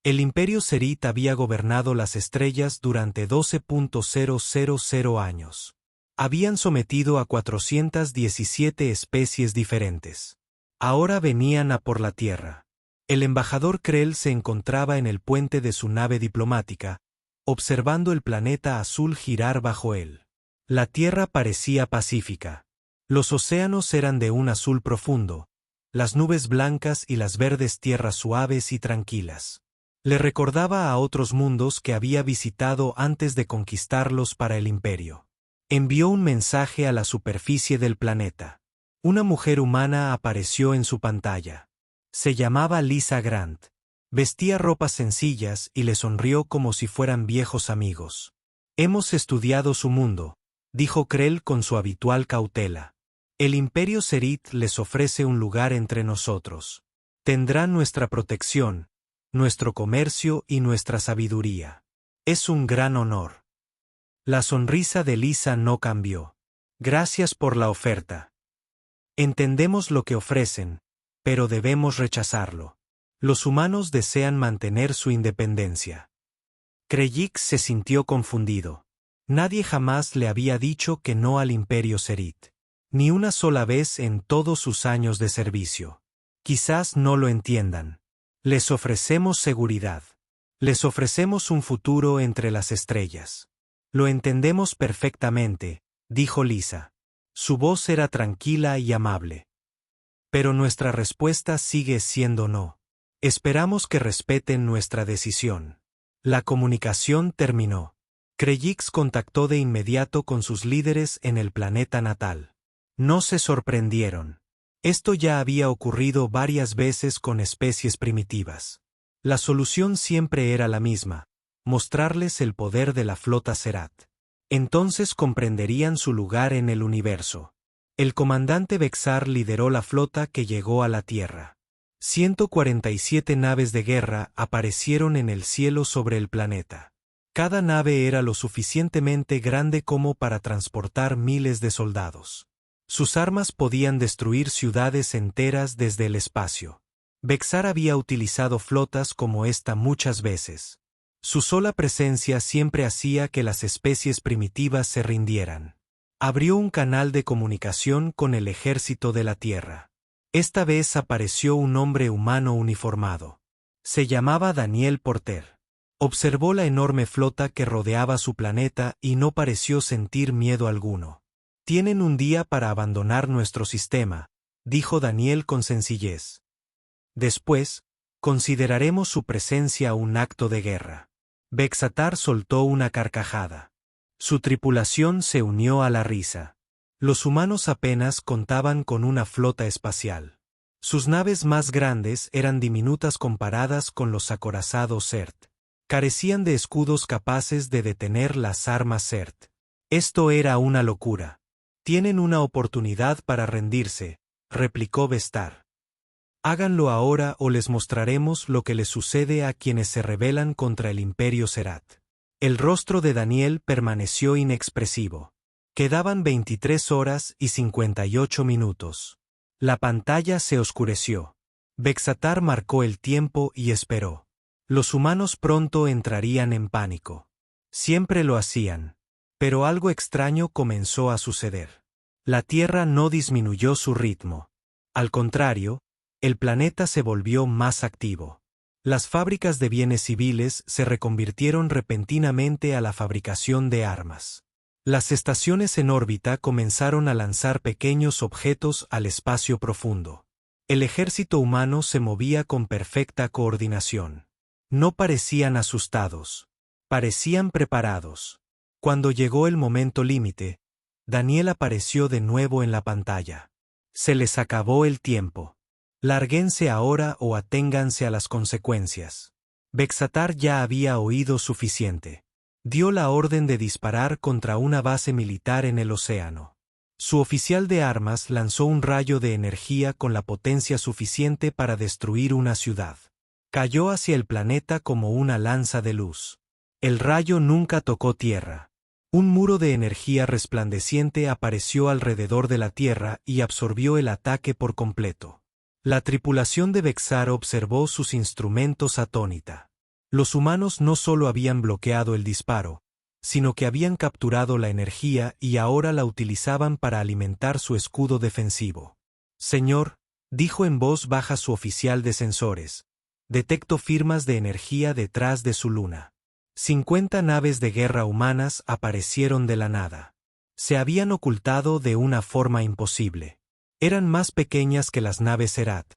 El Imperio Cerit había gobernado las estrellas durante 12.000 años. Habían sometido a 417 especies diferentes. Ahora venían a por la Tierra. El embajador Krell se encontraba en el puente de su nave diplomática, observando el planeta azul girar bajo él. La Tierra parecía pacífica. Los océanos eran de un azul profundo, las nubes blancas y las verdes tierras suaves y tranquilas. Le recordaba a otros mundos que había visitado antes de conquistarlos para el Imperio. Envió un mensaje a la superficie del planeta. Una mujer humana apareció en su pantalla. Se llamaba Lisa Grant. Vestía ropas sencillas y le sonrió como si fueran viejos amigos. Hemos estudiado su mundo, dijo Krell con su habitual cautela. El Imperio Cerit les ofrece un lugar entre nosotros. Tendrán nuestra protección, nuestro comercio y nuestra sabiduría. Es un gran honor. La sonrisa de Lisa no cambió. Gracias por la oferta. Entendemos lo que ofrecen, pero debemos rechazarlo. Los humanos desean mantener su independencia. Krellix se sintió confundido. Nadie jamás le había dicho que no al Imperio Cerit. Ni una sola vez en todos sus años de servicio. Quizás no lo entiendan. Les ofrecemos seguridad. Les ofrecemos un futuro entre las estrellas. Lo entendemos perfectamente, dijo Lisa. Su voz era tranquila y amable. Pero nuestra respuesta sigue siendo no. Esperamos que respeten nuestra decisión. La comunicación terminó. Krellix contactó de inmediato con sus líderes en el planeta natal. No se sorprendieron. Esto ya había ocurrido varias veces con especies primitivas. La solución siempre era la misma: mostrarles el poder de la flota Cerat. Entonces comprenderían su lugar en el universo. El comandante Vexar lideró la flota que llegó a la Tierra. 147 naves de guerra aparecieron en el cielo sobre el planeta. Cada nave era lo suficientemente grande como para transportar miles de soldados. Sus armas podían destruir ciudades enteras desde el espacio. Vexar había utilizado flotas como esta muchas veces. Su sola presencia siempre hacía que las especies primitivas se rindieran. Abrió un canal de comunicación con el ejército de la Tierra. Esta vez apareció un hombre humano uniformado. Se llamaba Daniel Porter. Observó la enorme flota que rodeaba su planeta y no pareció sentir miedo alguno. Tienen un día para abandonar nuestro sistema, dijo Daniel con sencillez. Después, consideraremos su presencia un acto de guerra. Vexatar soltó una carcajada. Su tripulación se unió a la risa. Los humanos apenas contaban con una flota espacial. Sus naves más grandes eran diminutas comparadas con los acorazados Zert. Carecían de escudos capaces de detener las armas Zert. Esto era una locura. Tienen una oportunidad para rendirse, replicó Vestar. Háganlo ahora o les mostraremos lo que les sucede a quienes se rebelan contra el Imperio Cerat. El rostro de Daniel permaneció inexpresivo. Quedaban 23 horas y 58 minutos. La pantalla se oscureció. Vexatar marcó el tiempo y esperó. Los humanos pronto entrarían en pánico. Siempre lo hacían. Pero algo extraño comenzó a suceder. La Tierra no disminuyó su ritmo. Al contrario, el planeta se volvió más activo. Las fábricas de bienes civiles se reconvirtieron repentinamente a la fabricación de armas. Las estaciones en órbita comenzaron a lanzar pequeños objetos al espacio profundo. El ejército humano se movía con perfecta coordinación. No parecían asustados. Parecían preparados. Cuando llegó el momento límite, Daniel apareció de nuevo en la pantalla. Se les acabó el tiempo. Lárguense ahora o aténganse a las consecuencias. Vexatar ya había oído suficiente. Dio la orden de disparar contra una base militar en el océano. Su oficial de armas lanzó un rayo de energía con la potencia suficiente para destruir una ciudad. Cayó hacia el planeta como una lanza de luz. El rayo nunca tocó tierra. Un muro de energía resplandeciente apareció alrededor de la Tierra y absorbió el ataque por completo. La tripulación de Vexar observó sus instrumentos atónita. Los humanos no solo habían bloqueado el disparo, sino que habían capturado la energía y ahora la utilizaban para alimentar su escudo defensivo. Señor, dijo en voz baja su oficial de sensores, detecto firmas de energía detrás de su luna. 50 naves de guerra humanas aparecieron de la nada. Se habían ocultado de una forma imposible. Eran más pequeñas que las naves Serat,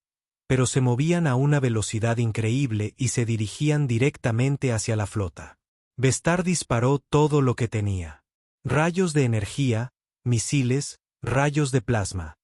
pero se movían a una velocidad increíble y se dirigían directamente hacia la flota. Vestar disparó todo lo que tenía. Rayos de energía, misiles, rayos de plasma.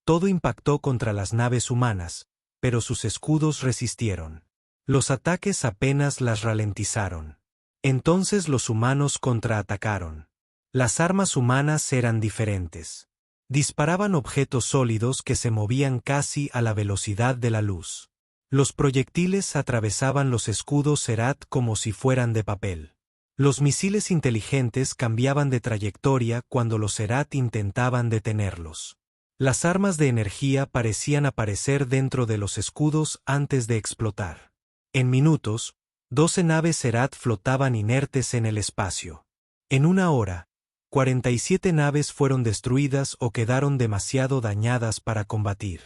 Todo impactó contra las naves humanas, pero sus escudos resistieron. Los ataques apenas las ralentizaron. Entonces los humanos contraatacaron. Las armas humanas eran diferentes. Disparaban objetos sólidos que se movían casi a la velocidad de la luz. Los proyectiles atravesaban los escudos Serat como si fueran de papel. Los misiles inteligentes cambiaban de trayectoria cuando los Serat intentaban detenerlos. Las armas de energía parecían aparecer dentro de los escudos antes de explotar. En minutos, 12 naves Serat flotaban inertes en el espacio. En una hora, 47 naves fueron destruidas o quedaron demasiado dañadas para combatir.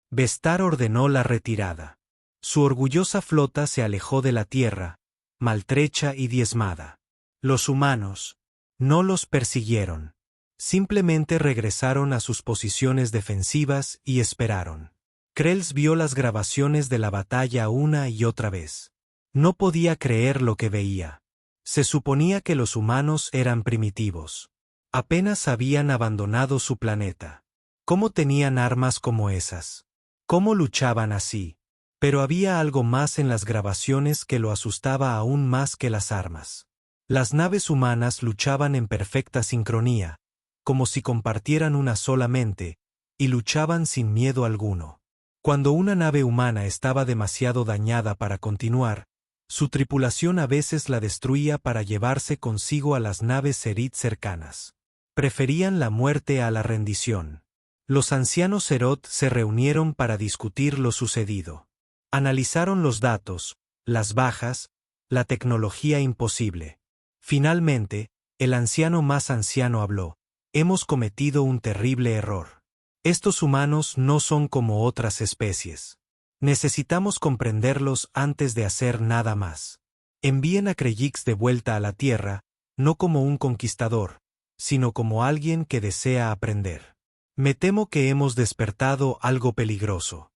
Vestar ordenó la retirada. Su orgullosa flota se alejó de la Tierra, maltrecha y diezmada. Los humanos no los persiguieron. Simplemente regresaron a sus posiciones defensivas y esperaron. Krells vio las grabaciones de la batalla una y otra vez. No podía creer lo que veía. Se suponía que los humanos eran primitivos. Apenas habían abandonado su planeta. ¿Cómo tenían armas como esas? ¿Cómo luchaban así? Pero había algo más en las grabaciones que lo asustaba aún más que las armas. Las naves humanas luchaban en perfecta sincronía, como si compartieran una sola mente, y luchaban sin miedo alguno. Cuando una nave humana estaba demasiado dañada para continuar, su tripulación a veces la destruía para llevarse consigo a las naves Serit cercanas. Preferían la muerte a la rendición. Los ancianos Serot se reunieron para discutir lo sucedido. Analizaron los datos, las bajas, la tecnología imposible. Finalmente, el anciano más anciano habló. Hemos cometido un terrible error. Estos humanos no son como otras especies. Necesitamos comprenderlos antes de hacer nada más. Envíen a Krellix de vuelta a la Tierra, no como un conquistador, sino como alguien que desea aprender. Me temo que hemos despertado algo peligroso.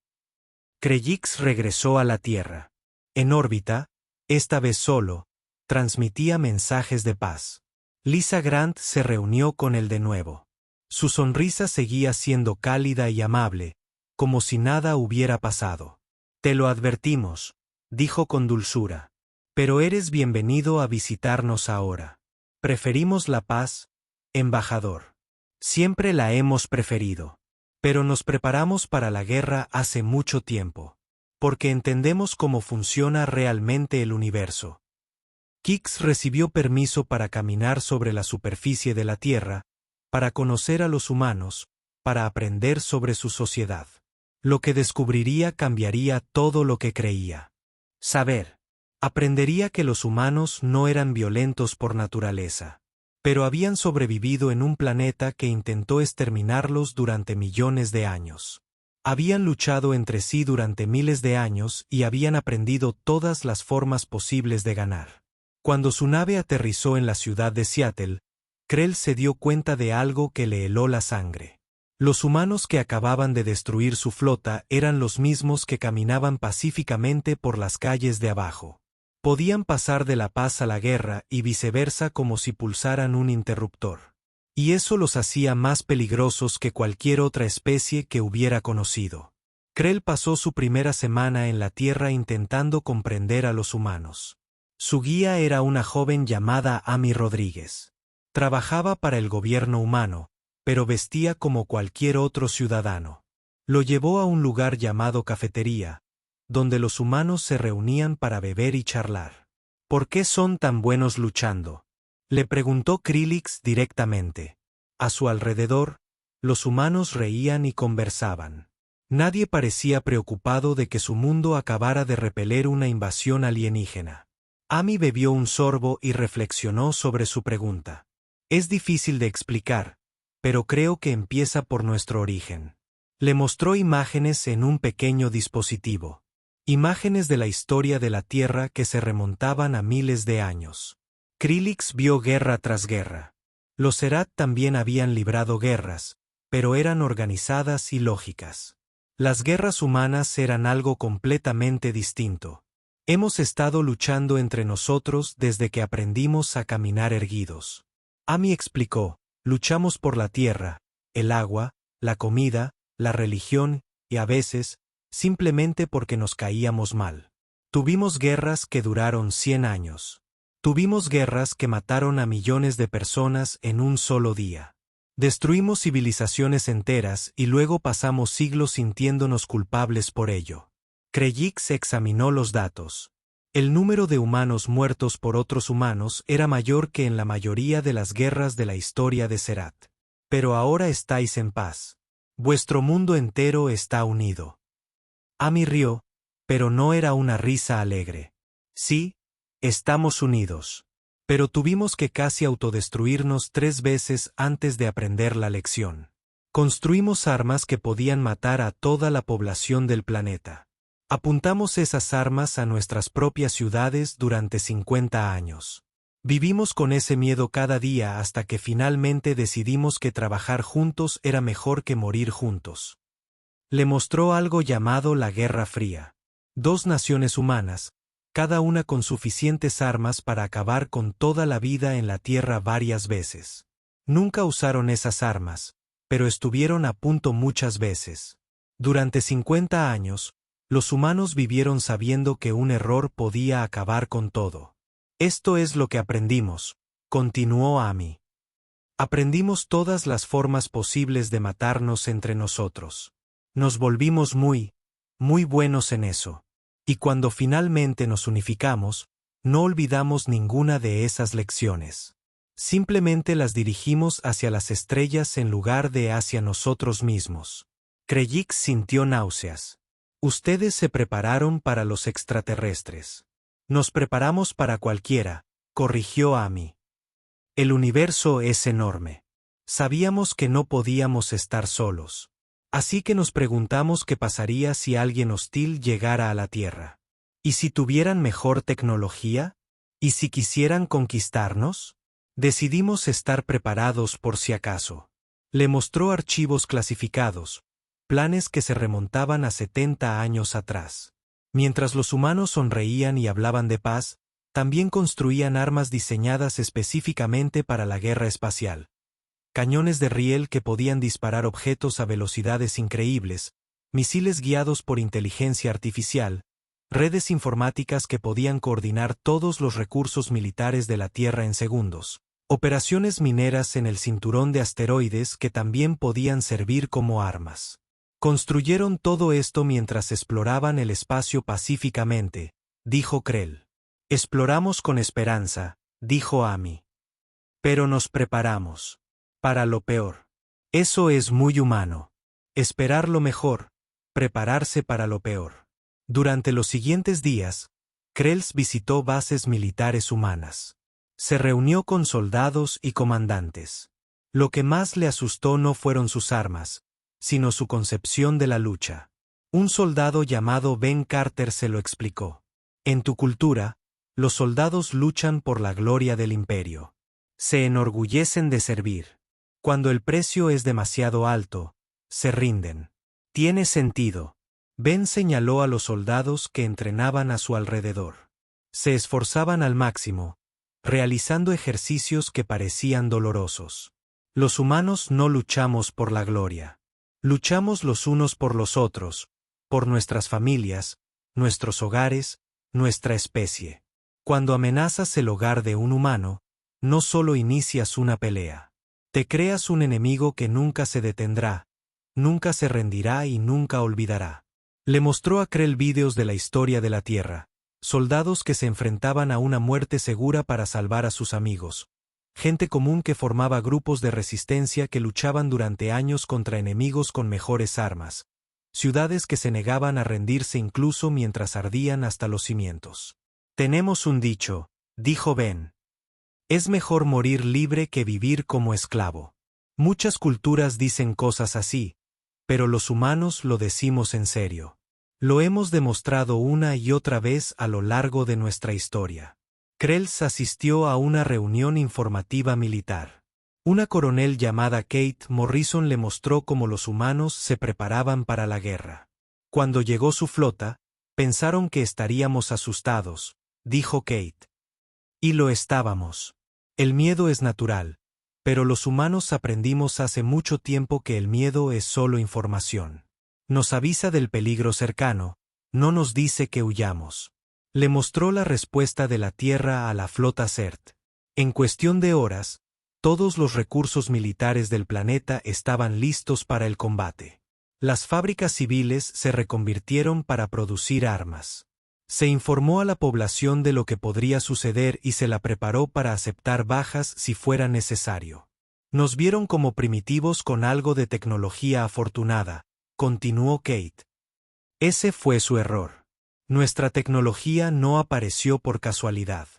Krellix regresó a la Tierra. En órbita, esta vez solo, transmitía mensajes de paz. Lisa Grant se reunió con él de nuevo. Su sonrisa seguía siendo cálida y amable, como si nada hubiera pasado. Te lo advertimos, dijo con dulzura. Pero eres bienvenido a visitarnos ahora. Preferimos la paz, embajador. Siempre la hemos preferido. Pero nos preparamos para la guerra hace mucho tiempo. Porque entendemos cómo funciona realmente el universo. Kix recibió permiso para caminar sobre la superficie de la Tierra, para conocer a los humanos, para aprender sobre su sociedad. Lo que descubriría cambiaría todo lo que creía. Saber. Aprendería que los humanos no eran violentos por naturaleza, pero habían sobrevivido en un planeta que intentó exterminarlos durante millones de años. Habían luchado entre sí durante miles de años y habían aprendido todas las formas posibles de ganar. Cuando su nave aterrizó en la ciudad de Seattle, Krell se dio cuenta de algo que le heló la sangre. Los humanos que acababan de destruir su flota eran los mismos que caminaban pacíficamente por las calles de abajo. Podían pasar de la paz a la guerra y viceversa como si pulsaran un interruptor. Y eso los hacía más peligrosos que cualquier otra especie que hubiera conocido. Krell pasó su primera semana en la Tierra intentando comprender a los humanos. Su guía era una joven llamada Amy Rodríguez. Trabajaba para el gobierno humano, pero vestía como cualquier otro ciudadano. Lo llevó a un lugar llamado cafetería, donde los humanos se reunían para beber y charlar. ¿Por qué son tan buenos luchando?, le preguntó Krillix directamente. A su alrededor, los humanos reían y conversaban. Nadie parecía preocupado de que su mundo acabara de repeler una invasión alienígena. Amy bebió un sorbo y reflexionó sobre su pregunta. Es difícil de explicar, pero creo que empieza por nuestro origen. Le mostró imágenes en un pequeño dispositivo. Imágenes de la historia de la Tierra que se remontaban a miles de años. Krillix vio guerra tras guerra. Los Zerat también habían librado guerras, pero eran organizadas y lógicas. Las guerras humanas eran algo completamente distinto. Hemos estado luchando entre nosotros desde que aprendimos a caminar erguidos. Amy explicó, luchamos por la tierra, el agua, la comida, la religión, y a veces, simplemente porque nos caíamos mal. Tuvimos guerras que duraron 100 años. Tuvimos guerras que mataron a millones de personas en un solo día. Destruimos civilizaciones enteras y luego pasamos siglos sintiéndonos culpables por ello. Krellix examinó los datos. El número de humanos muertos por otros humanos era mayor que en la mayoría de las guerras de la historia de Zerat. Pero ahora estáis en paz. Vuestro mundo entero está unido. Amy rió, pero no era una risa alegre. Sí, estamos unidos. Pero tuvimos que casi autodestruirnos 3 veces antes de aprender la lección. Construimos armas que podían matar a toda la población del planeta. Apuntamos esas armas a nuestras propias ciudades durante 50 años. Vivimos con ese miedo cada día hasta que finalmente decidimos que trabajar juntos era mejor que morir juntos. Le mostró algo llamado la Guerra Fría. 2 naciones humanas, cada una con suficientes armas para acabar con toda la vida en la Tierra varias veces. Nunca usaron esas armas, pero estuvieron a punto muchas veces. Durante 50 años, los humanos vivieron sabiendo que un error podía acabar con todo. Esto es lo que aprendimos, continuó Amy. Aprendimos todas las formas posibles de matarnos entre nosotros. Nos volvimos muy buenos en eso. Y cuando finalmente nos unificamos, no olvidamos ninguna de esas lecciones. Simplemente las dirigimos hacia las estrellas en lugar de hacia nosotros mismos. Krellix sintió náuseas. Ustedes se prepararon para los extraterrestres. Nos preparamos para cualquiera, corrigió Amy. El universo es enorme. Sabíamos que no podíamos estar solos. Así que nos preguntamos qué pasaría si alguien hostil llegara a la Tierra. ¿Y si tuvieran mejor tecnología? ¿Y si quisieran conquistarnos? Decidimos estar preparados por si acaso. Le mostró archivos clasificados, planes que se remontaban a 70 años atrás. Mientras los humanos sonreían y hablaban de paz, también construían armas diseñadas específicamente para la guerra espacial. Cañones de riel que podían disparar objetos a velocidades increíbles, misiles guiados por inteligencia artificial, redes informáticas que podían coordinar todos los recursos militares de la Tierra en segundos, operaciones mineras en el cinturón de asteroides que también podían servir como armas. Construyeron todo esto mientras exploraban el espacio pacíficamente, dijo Krell. Exploramos con esperanza, dijo Amy. Pero nos preparamos. Para lo peor. Eso es muy humano. Esperar lo mejor, prepararse para lo peor. Durante los siguientes días, Krells visitó bases militares humanas. Se reunió con soldados y comandantes. Lo que más le asustó no fueron sus armas, sino su concepción de la lucha. Un soldado llamado Ben Carter se lo explicó. En tu cultura, los soldados luchan por la gloria del imperio. Se enorgullecen de servir. Cuando el precio es demasiado alto, se rinden. Tiene sentido. Ben señaló a los soldados que entrenaban a su alrededor. Se esforzaban al máximo, realizando ejercicios que parecían dolorosos. Los humanos no luchamos por la gloria. Luchamos los unos por los otros, por nuestras familias, nuestros hogares, nuestra especie. Cuando amenazas el hogar de un humano, no solo inicias una pelea. Te creas un enemigo que nunca se detendrá, nunca se rendirá y nunca olvidará. Le mostró a Krell vídeos de la historia de la Tierra, soldados que se enfrentaban a una muerte segura para salvar a sus amigos, gente común que formaba grupos de resistencia que luchaban durante años contra enemigos con mejores armas, ciudades que se negaban a rendirse incluso mientras ardían hasta los cimientos. Tenemos un dicho, dijo Ben. Es mejor morir libre que vivir como esclavo. Muchas culturas dicen cosas así, pero los humanos lo decimos en serio. Lo hemos demostrado una y otra vez a lo largo de nuestra historia. Krells asistió a una reunión informativa militar. Una coronel llamada Kate Morrison le mostró cómo los humanos se preparaban para la guerra. Cuando llegó su flota, pensaron que estaríamos asustados, dijo Kate. Y lo estábamos. El miedo es natural, pero los humanos aprendimos hace mucho tiempo que el miedo es solo información. Nos avisa del peligro cercano, no nos dice que huyamos. Le mostró la respuesta de la Tierra a la flota CERT. En cuestión de horas, todos los recursos militares del planeta estaban listos para el combate. Las fábricas civiles se reconvirtieron para producir armas. Se informó a la población de lo que podría suceder y se la preparó para aceptar bajas si fuera necesario. Nos vieron como primitivos con algo de tecnología afortunada, continuó Kate. Ese fue su error. Nuestra tecnología no apareció por casualidad.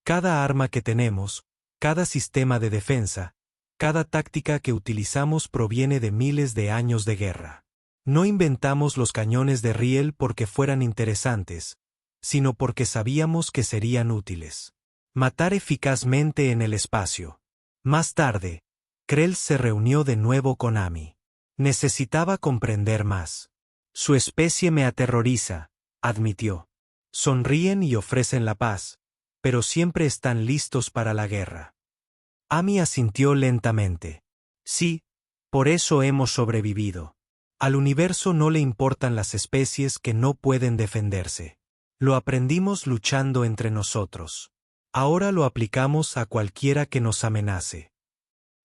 Cada arma que tenemos, cada sistema de defensa, cada táctica que utilizamos proviene de miles de años de guerra. No inventamos los cañones de riel porque fueran interesantes, sino porque sabíamos que serían útiles. Matar eficazmente en el espacio. Más tarde, Krells se reunió de nuevo con Amy. Necesitaba comprender más. Su especie me aterroriza, admitió. Sonríen y ofrecen la paz, pero siempre están listos para la guerra. Amy asintió lentamente. Sí, por eso hemos sobrevivido. Al universo no le importan las especies que no pueden defenderse. Lo aprendimos luchando entre nosotros. Ahora lo aplicamos a cualquiera que nos amenace.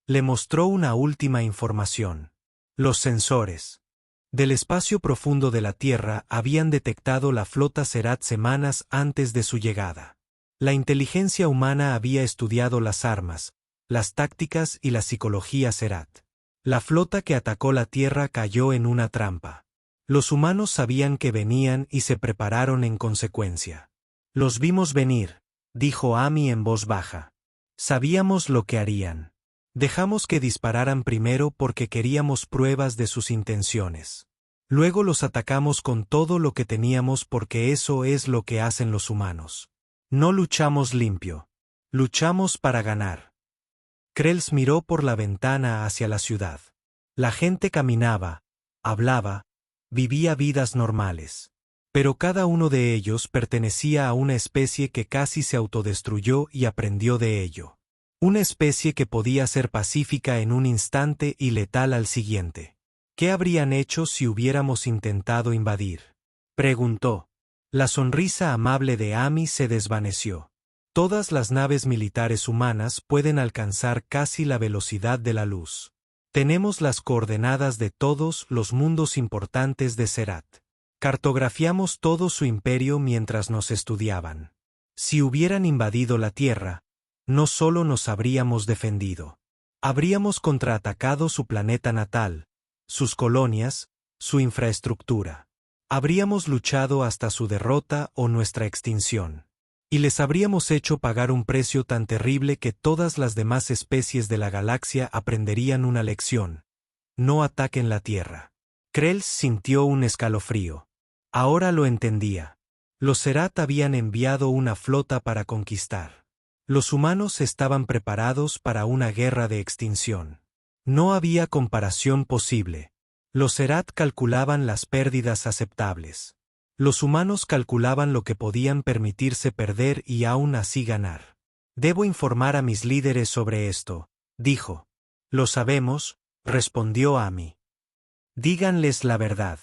Le mostró una última información. Los sensores del espacio profundo de la Tierra habían detectado la flota Serat semanas antes de su llegada. La inteligencia humana había estudiado las armas, las tácticas y la psicología Serat. La flota que atacó la Tierra cayó en una trampa. Los humanos sabían que venían y se prepararon en consecuencia. Los vimos venir, dijo Amy en voz baja. Sabíamos lo que harían. Dejamos que dispararan primero porque queríamos pruebas de sus intenciones. Luego los atacamos con todo lo que teníamos porque eso es lo que hacen los humanos. No luchamos limpio. Luchamos para ganar. Krells miró por la ventana hacia la ciudad. La gente caminaba, hablaba, vivía vidas normales. Pero cada uno de ellos pertenecía a una especie que casi se autodestruyó y aprendió de ello. Una especie que podía ser pacífica en un instante y letal al siguiente. ¿Qué habrían hecho si hubiéramos intentado invadir? Preguntó. La sonrisa amable de Amy se desvaneció. Todas las naves militares humanas pueden alcanzar casi la velocidad de la luz. Tenemos las coordenadas de todos los mundos importantes de Serat. Cartografiamos todo su imperio mientras nos estudiaban. Si hubieran invadido la Tierra, no solo nos habríamos defendido. Habríamos contraatacado su planeta natal, sus colonias, su infraestructura. Habríamos luchado hasta su derrota o nuestra extinción. Y les habríamos hecho pagar un precio tan terrible que todas las demás especies de la galaxia aprenderían una lección. No ataquen la Tierra. Krells sintió un escalofrío. Ahora lo entendía. Los Serat habían enviado una flota para conquistar. Los humanos estaban preparados para una guerra de extinción. No había comparación posible. Los Serat calculaban las pérdidas aceptables. Los humanos calculaban lo que podían permitirse perder y aún así ganar. Debo informar a mis líderes sobre esto, dijo. Lo sabemos, respondió Amy. Díganles la verdad.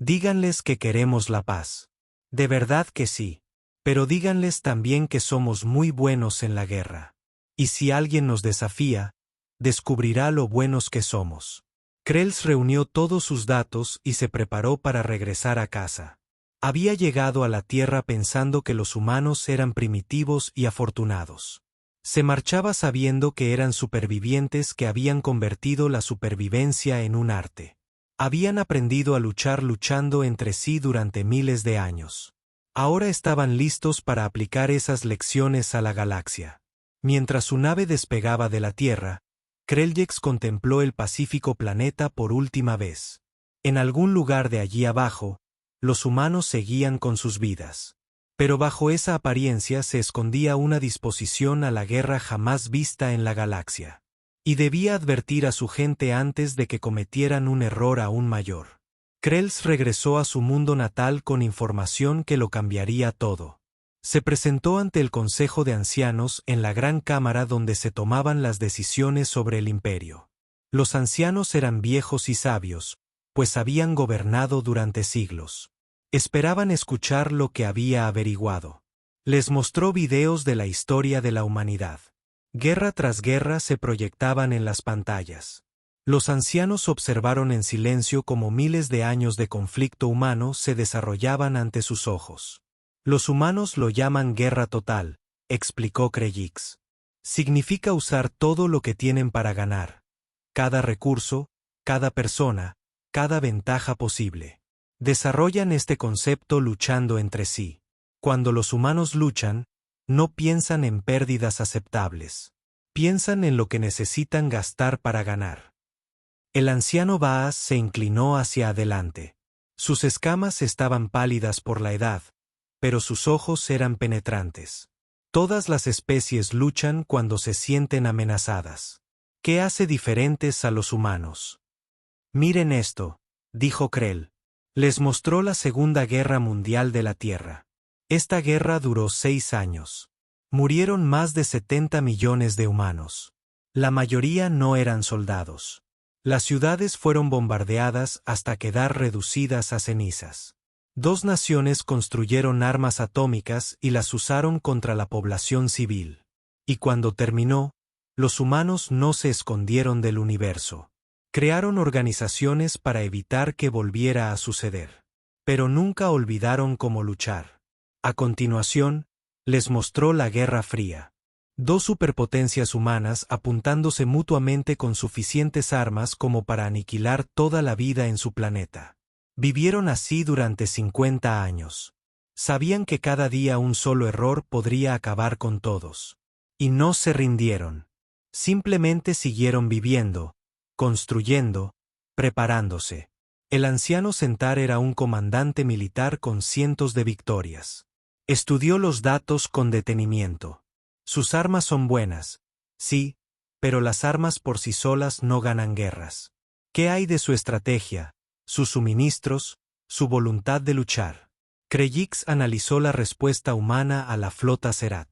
Díganles que queremos la paz. De verdad que sí. Pero díganles también que somos muy buenos en la guerra. Y si alguien nos desafía, descubrirá lo buenos que somos. Krells reunió todos sus datos y se preparó para regresar a casa. Había llegado a la Tierra pensando que los humanos eran primitivos y afortunados. Se marchaba sabiendo que eran supervivientes que habían convertido la supervivencia en un arte. Habían aprendido a luchar luchando entre sí durante miles de años. Ahora estaban listos para aplicar esas lecciones a la galaxia. Mientras su nave despegaba de la Tierra, Kreljex contempló el pacífico planeta por última vez. En algún lugar de allí abajo, los humanos seguían con sus vidas. Pero bajo esa apariencia se escondía una disposición a la guerra jamás vista en la galaxia. Y debía advertir a su gente antes de que cometieran un error aún mayor. Krells regresó a su mundo natal con información que lo cambiaría todo. Se presentó ante el Consejo de Ancianos en la gran cámara donde se tomaban las decisiones sobre el imperio. Los ancianos eran viejos y sabios, pues habían gobernado durante siglos. Esperaban escuchar lo que había averiguado. Les mostró videos de la historia de la humanidad. Guerra tras guerra se proyectaban en las pantallas. Los ancianos observaron en silencio cómo miles de años de conflicto humano se desarrollaban ante sus ojos. Los humanos lo llaman guerra total, explicó Kreljex. Significa usar todo lo que tienen para ganar. Cada recurso, cada persona, cada ventaja posible. Desarrollan este concepto luchando entre sí. Cuando los humanos luchan, no piensan en pérdidas aceptables. Piensan en lo que necesitan gastar para ganar. El anciano Baas se inclinó hacia adelante. Sus escamas estaban pálidas por la edad, pero sus ojos eran penetrantes. Todas las especies luchan cuando se sienten amenazadas. ¿Qué hace diferentes a los humanos? Miren esto, dijo Krell. Les mostró la Segunda Guerra Mundial de la Tierra. Esta guerra duró 6 años. Murieron más de 70 millones de humanos. La mayoría no eran soldados. Las ciudades fueron bombardeadas hasta quedar reducidas a cenizas. 2 naciones construyeron armas atómicas y las usaron contra la población civil. Y cuando terminó, los humanos no se escondieron del universo. Crearon organizaciones para evitar que volviera a suceder. Pero nunca olvidaron cómo luchar. A continuación, les mostró la Guerra Fría. 2 superpotencias humanas apuntándose mutuamente con suficientes armas como para aniquilar toda la vida en su planeta. Vivieron así durante 50 años. Sabían que cada día un solo error podría acabar con todos. Y no se rindieron. Simplemente siguieron viviendo, construyendo, preparándose. El anciano Centaur era un comandante militar con cientos de victorias. Estudió los datos con detenimiento. Sus armas son buenas, sí, pero las armas por sí solas no ganan guerras. ¿Qué hay de su estrategia, sus suministros, su voluntad de luchar? Kreljex analizó la respuesta humana a la flota Serat.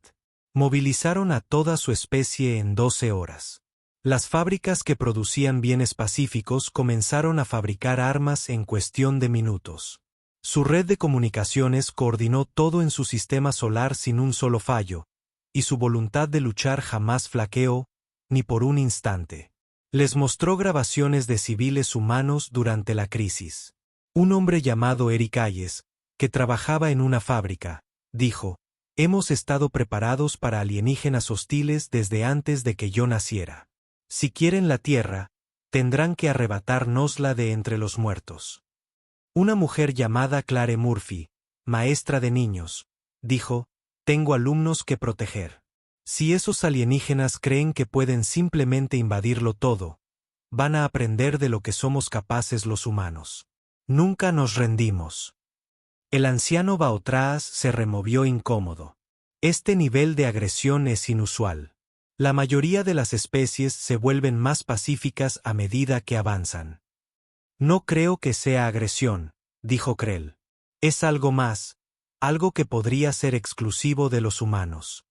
Movilizaron a toda su especie en 12 horas. Las fábricas que producían bienes pacíficos comenzaron a fabricar armas en cuestión de minutos. Su red de comunicaciones coordinó todo en su sistema solar sin un solo fallo, y su voluntad de luchar jamás flaqueó, ni por un instante. Les mostró grabaciones de civiles humanos durante la crisis. Un hombre llamado Eric Hayes, que trabajaba en una fábrica, dijo: «Hemos estado preparados para alienígenas hostiles desde antes de que yo naciera. Si quieren la Tierra, tendrán que arrebatárnosla de entre los muertos». Una mujer llamada Clare Murphy, maestra de niños, dijo: «Tengo alumnos que proteger. Si esos alienígenas creen que pueden simplemente invadirlo todo, van a aprender de lo que somos capaces los humanos. Nunca nos rendimos». El anciano Baotraas se removió incómodo. Este nivel de agresión es inusual. La mayoría de las especies se vuelven más pacíficas a medida que avanzan. «No creo que sea agresión», dijo Krell. «Es algo más, algo que podría ser exclusivo de los humanos».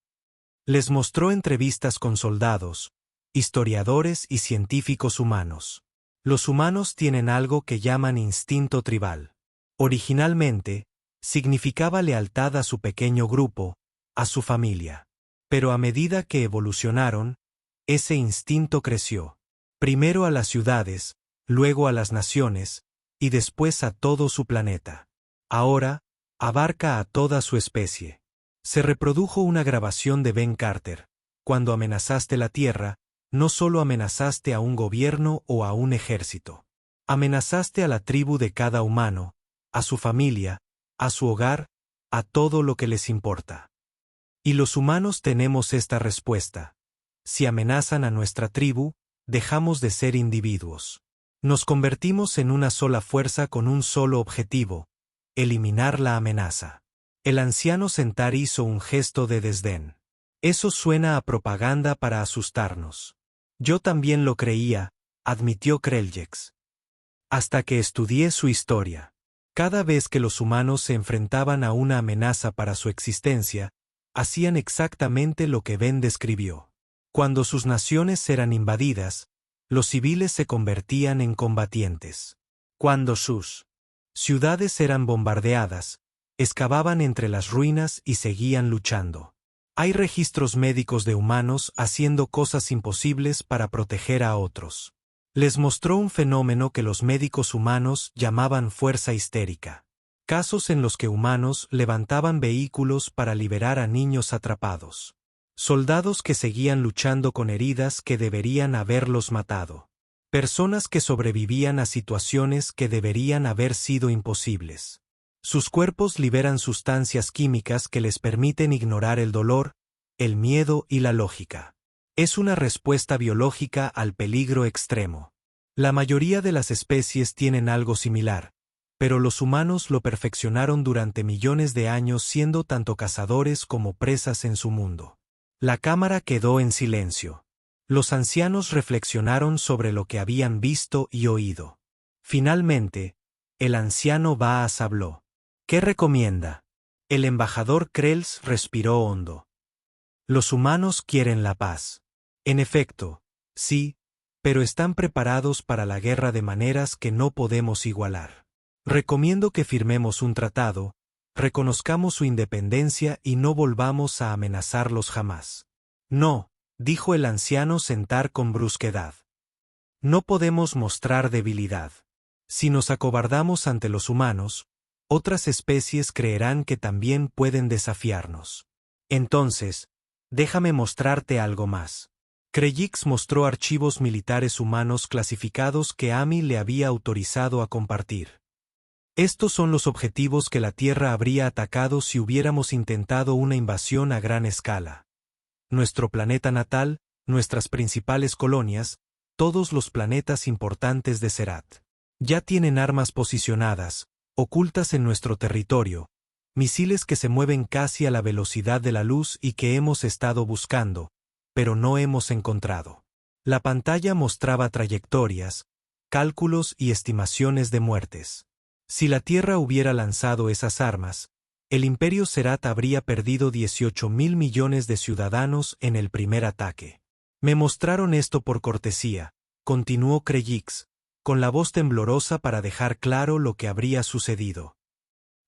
Les mostró entrevistas con soldados, historiadores y científicos humanos. Los humanos tienen algo que llaman instinto tribal. Originalmente, significaba lealtad a su pequeño grupo, a su familia. Pero a medida que evolucionaron, ese instinto creció. Primero a las ciudades, luego a las naciones, y después a todo su planeta. Ahora, abarca a toda su especie. Se reprodujo una grabación de Ben Carter. Cuando amenazaste la Tierra, no solo amenazaste a un gobierno o a un ejército. Amenazaste a la tribu de cada humano, a su familia, a su hogar, a todo lo que les importa. Y los humanos tenemos esta respuesta. Si amenazan a nuestra tribu, dejamos de ser individuos. Nos convertimos en una sola fuerza con un solo objetivo: eliminar la amenaza. El anciano Centaur hizo un gesto de desdén. Eso suena a propaganda para asustarnos. Yo también lo creía, admitió Kreljex. Hasta que estudié su historia. Cada vez que los humanos se enfrentaban a una amenaza para su existencia, hacían exactamente lo que Ben describió. Cuando sus naciones eran invadidas, los civiles se convertían en combatientes. Cuando sus ciudades eran bombardeadas, excavaban entre las ruinas y seguían luchando. Hay registros médicos de humanos haciendo cosas imposibles para proteger a otros. Les mostró un fenómeno que los médicos humanos llamaban fuerza histérica. Casos en los que humanos levantaban vehículos para liberar a niños atrapados. Soldados que seguían luchando con heridas que deberían haberlos matado. Personas que sobrevivían a situaciones que deberían haber sido imposibles. Sus cuerpos liberan sustancias químicas que les permiten ignorar el dolor, el miedo y la lógica. Es una respuesta biológica al peligro extremo. La mayoría de las especies tienen algo similar, pero los humanos lo perfeccionaron durante millones de años siendo tanto cazadores como presas en su mundo. La cámara quedó en silencio. Los ancianos reflexionaron sobre lo que habían visto y oído. Finalmente, el anciano Baas habló. ¿Qué recomienda? El embajador Krells respiró hondo. Los humanos quieren la paz. En efecto, sí, pero están preparados para la guerra de maneras que no podemos igualar. Recomiendo que firmemos un tratado, reconozcamos su independencia y no volvamos a amenazarlos jamás. No, dijo el anciano Centaur con brusquedad. No podemos mostrar debilidad. Si nos acobardamos ante los humanos, otras especies creerán que también pueden desafiarnos. Entonces, déjame mostrarte algo más. Kreljex mostró archivos militares humanos clasificados que Amy le había autorizado a compartir. Estos son los objetivos que la Tierra habría atacado si hubiéramos intentado una invasión a gran escala. Nuestro planeta natal, nuestras principales colonias, todos los planetas importantes de Serat. Ya tienen armas posicionadas, ocultas en nuestro territorio, misiles que se mueven casi a la velocidad de la luz y que hemos estado buscando, pero no hemos encontrado. La pantalla mostraba trayectorias, cálculos y estimaciones de muertes. Si la Tierra hubiera lanzado esas armas, el Imperio Serat habría perdido 18.000 millones de ciudadanos en el primer ataque. Me mostraron esto por cortesía, continuó Kreljex, con la voz temblorosa para dejar claro lo que habría sucedido.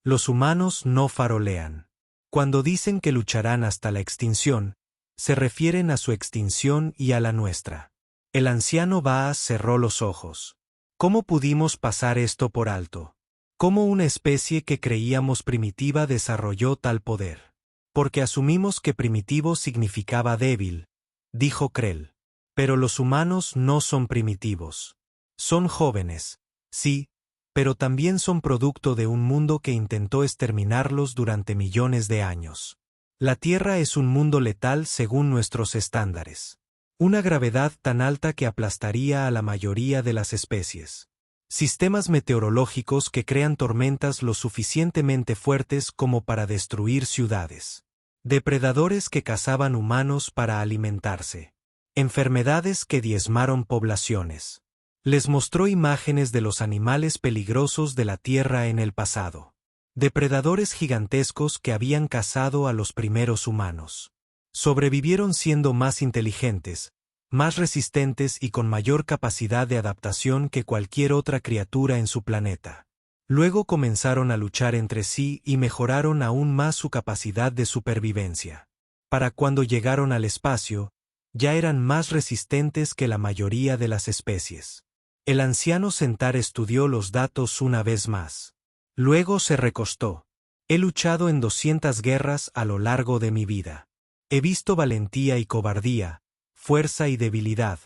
Los humanos no farolean. Cuando dicen que lucharán hasta la extinción, se refieren a su extinción y a la nuestra. El anciano Baas cerró los ojos. ¿Cómo pudimos pasar esto por alto? ¿Cómo una especie que creíamos primitiva desarrolló tal poder? Porque asumimos que primitivo significaba débil, dijo Krell. Pero los humanos no son primitivos. Son jóvenes, sí, pero también son producto de un mundo que intentó exterminarlos durante millones de años. La Tierra es un mundo letal según nuestros estándares. Una gravedad tan alta que aplastaría a la mayoría de las especies. Sistemas meteorológicos que crean tormentas lo suficientemente fuertes como para destruir ciudades. Depredadores que cazaban humanos para alimentarse. Enfermedades que diezmaron poblaciones. Les mostró imágenes de los animales peligrosos de la Tierra en el pasado. Depredadores gigantescos que habían cazado a los primeros humanos. Sobrevivieron siendo más inteligentes, más resistentes y con mayor capacidad de adaptación que cualquier otra criatura en su planeta. Luego comenzaron a luchar entre sí y mejoraron aún más su capacidad de supervivencia. Para cuando llegaron al espacio, ya eran más resistentes que la mayoría de las especies. El anciano Centaur estudió los datos una vez más. Luego se recostó. He luchado en 200 guerras a lo largo de mi vida. He visto valentía y cobardía, fuerza y debilidad,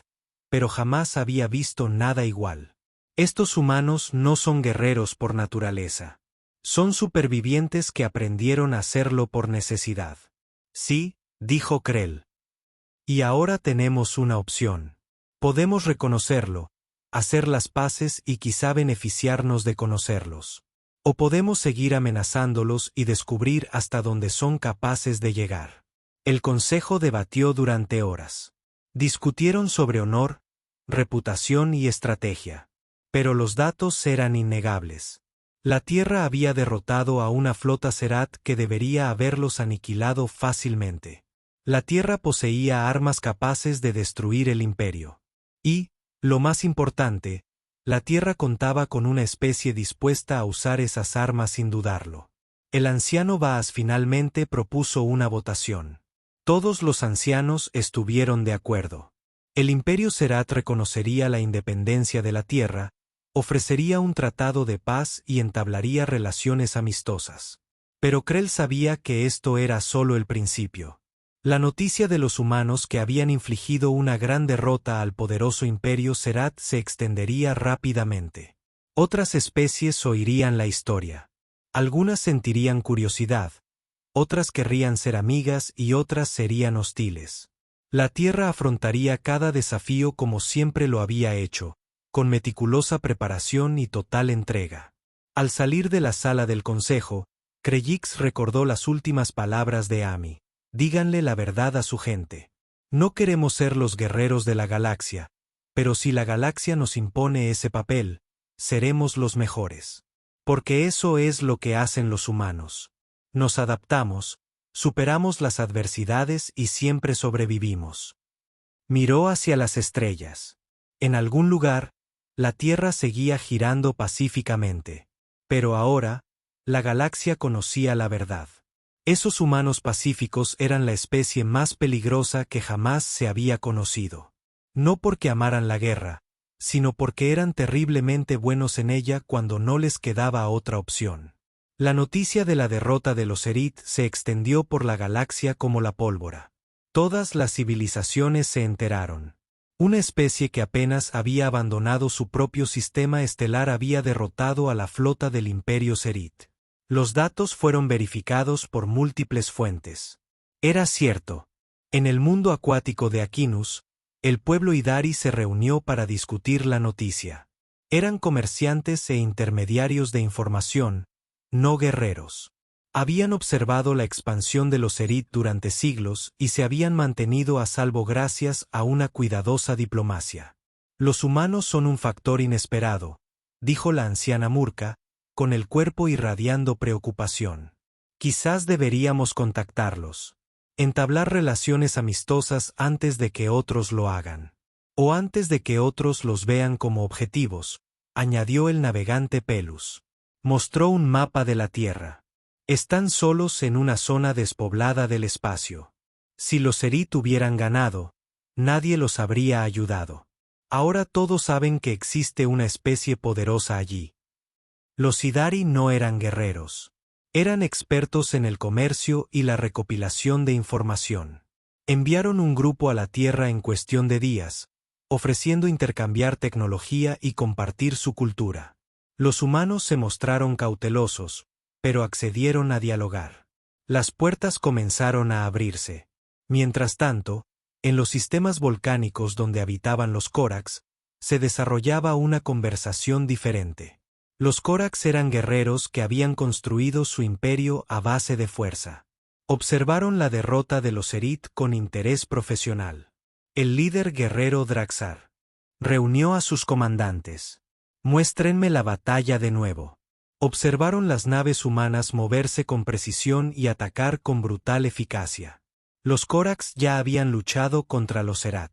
pero jamás había visto nada igual. Estos humanos no son guerreros por naturaleza. Son supervivientes que aprendieron a hacerlo por necesidad. Sí, dijo Krell. Y ahora tenemos una opción. Podemos reconocerlo, hacer las paces y quizá beneficiarnos de conocerlos. O podemos seguir amenazándolos y descubrir hasta dónde son capaces de llegar. El consejo debatió durante horas. Discutieron sobre honor, reputación y estrategia. Pero los datos eran innegables. La Tierra había derrotado a una flota Serat que debería haberlos aniquilado fácilmente. La Tierra poseía armas capaces de destruir el Imperio. Y, lo más importante, la Tierra contaba con una especie dispuesta a usar esas armas sin dudarlo. El anciano Vaas finalmente propuso una votación. Todos los ancianos estuvieron de acuerdo. El Imperio Serat reconocería la independencia de la Tierra, ofrecería un tratado de paz y entablaría relaciones amistosas. Pero Krell sabía que esto era solo el principio. La noticia de los humanos que habían infligido una gran derrota al poderoso Imperio Serat se extendería rápidamente. Otras especies oirían la historia. Algunas sentirían curiosidad, otras querrían ser amigas y otras serían hostiles. La Tierra afrontaría cada desafío como siempre lo había hecho, con meticulosa preparación y total entrega. Al salir de la sala del consejo, Krellix recordó las últimas palabras de Ami. Díganle la verdad a su gente. No queremos ser los guerreros de la galaxia, pero si la galaxia nos impone ese papel, seremos los mejores. Porque eso es lo que hacen los humanos. Nos adaptamos, superamos las adversidades y siempre sobrevivimos. Miró hacia las estrellas. En algún lugar, la Tierra seguía girando pacíficamente. Pero ahora, la galaxia conocía la verdad. Esos humanos pacíficos eran la especie más peligrosa que jamás se había conocido. No porque amaran la guerra, sino porque eran terriblemente buenos en ella cuando no les quedaba otra opción. La noticia de la derrota de los Erit se extendió por la galaxia como la pólvora. Todas las civilizaciones se enteraron. Una especie que apenas había abandonado su propio sistema estelar había derrotado a la flota del Imperio Serit. Los datos fueron verificados por múltiples fuentes. Era cierto. En el mundo acuático de Aquinus, el pueblo Idari se reunió para discutir la noticia. Eran comerciantes e intermediarios de información, no guerreros. Habían observado la expansión de los Erit durante siglos y se habían mantenido a salvo gracias a una cuidadosa diplomacia. Los humanos son un factor inesperado, dijo la anciana Murka, con el cuerpo irradiando preocupación. Quizás deberíamos contactarlos. Entablar relaciones amistosas antes de que otros lo hagan. O antes de que otros los vean como objetivos, añadió el navegante Pelus. Mostró un mapa de la Tierra. Están solos en una zona despoblada del espacio. Si los Erit hubieran ganado, nadie los habría ayudado. Ahora todos saben que existe una especie poderosa allí. Los Idari no eran guerreros. Eran expertos en el comercio y la recopilación de información. Enviaron un grupo a la Tierra en cuestión de días, ofreciendo intercambiar tecnología y compartir su cultura. Los humanos se mostraron cautelosos, pero accedieron a dialogar. Las puertas comenzaron a abrirse. Mientras tanto, en los sistemas volcánicos donde habitaban los Corax, se desarrollaba una conversación diferente. Los Corax eran guerreros que habían construido su imperio a base de fuerza. Observaron la derrota de los Erit con interés profesional. El líder guerrero Draxar reunió a sus comandantes. Muéstrenme la batalla de nuevo. Observaron las naves humanas moverse con precisión y atacar con brutal eficacia. Los Corax ya habían luchado contra los Serat.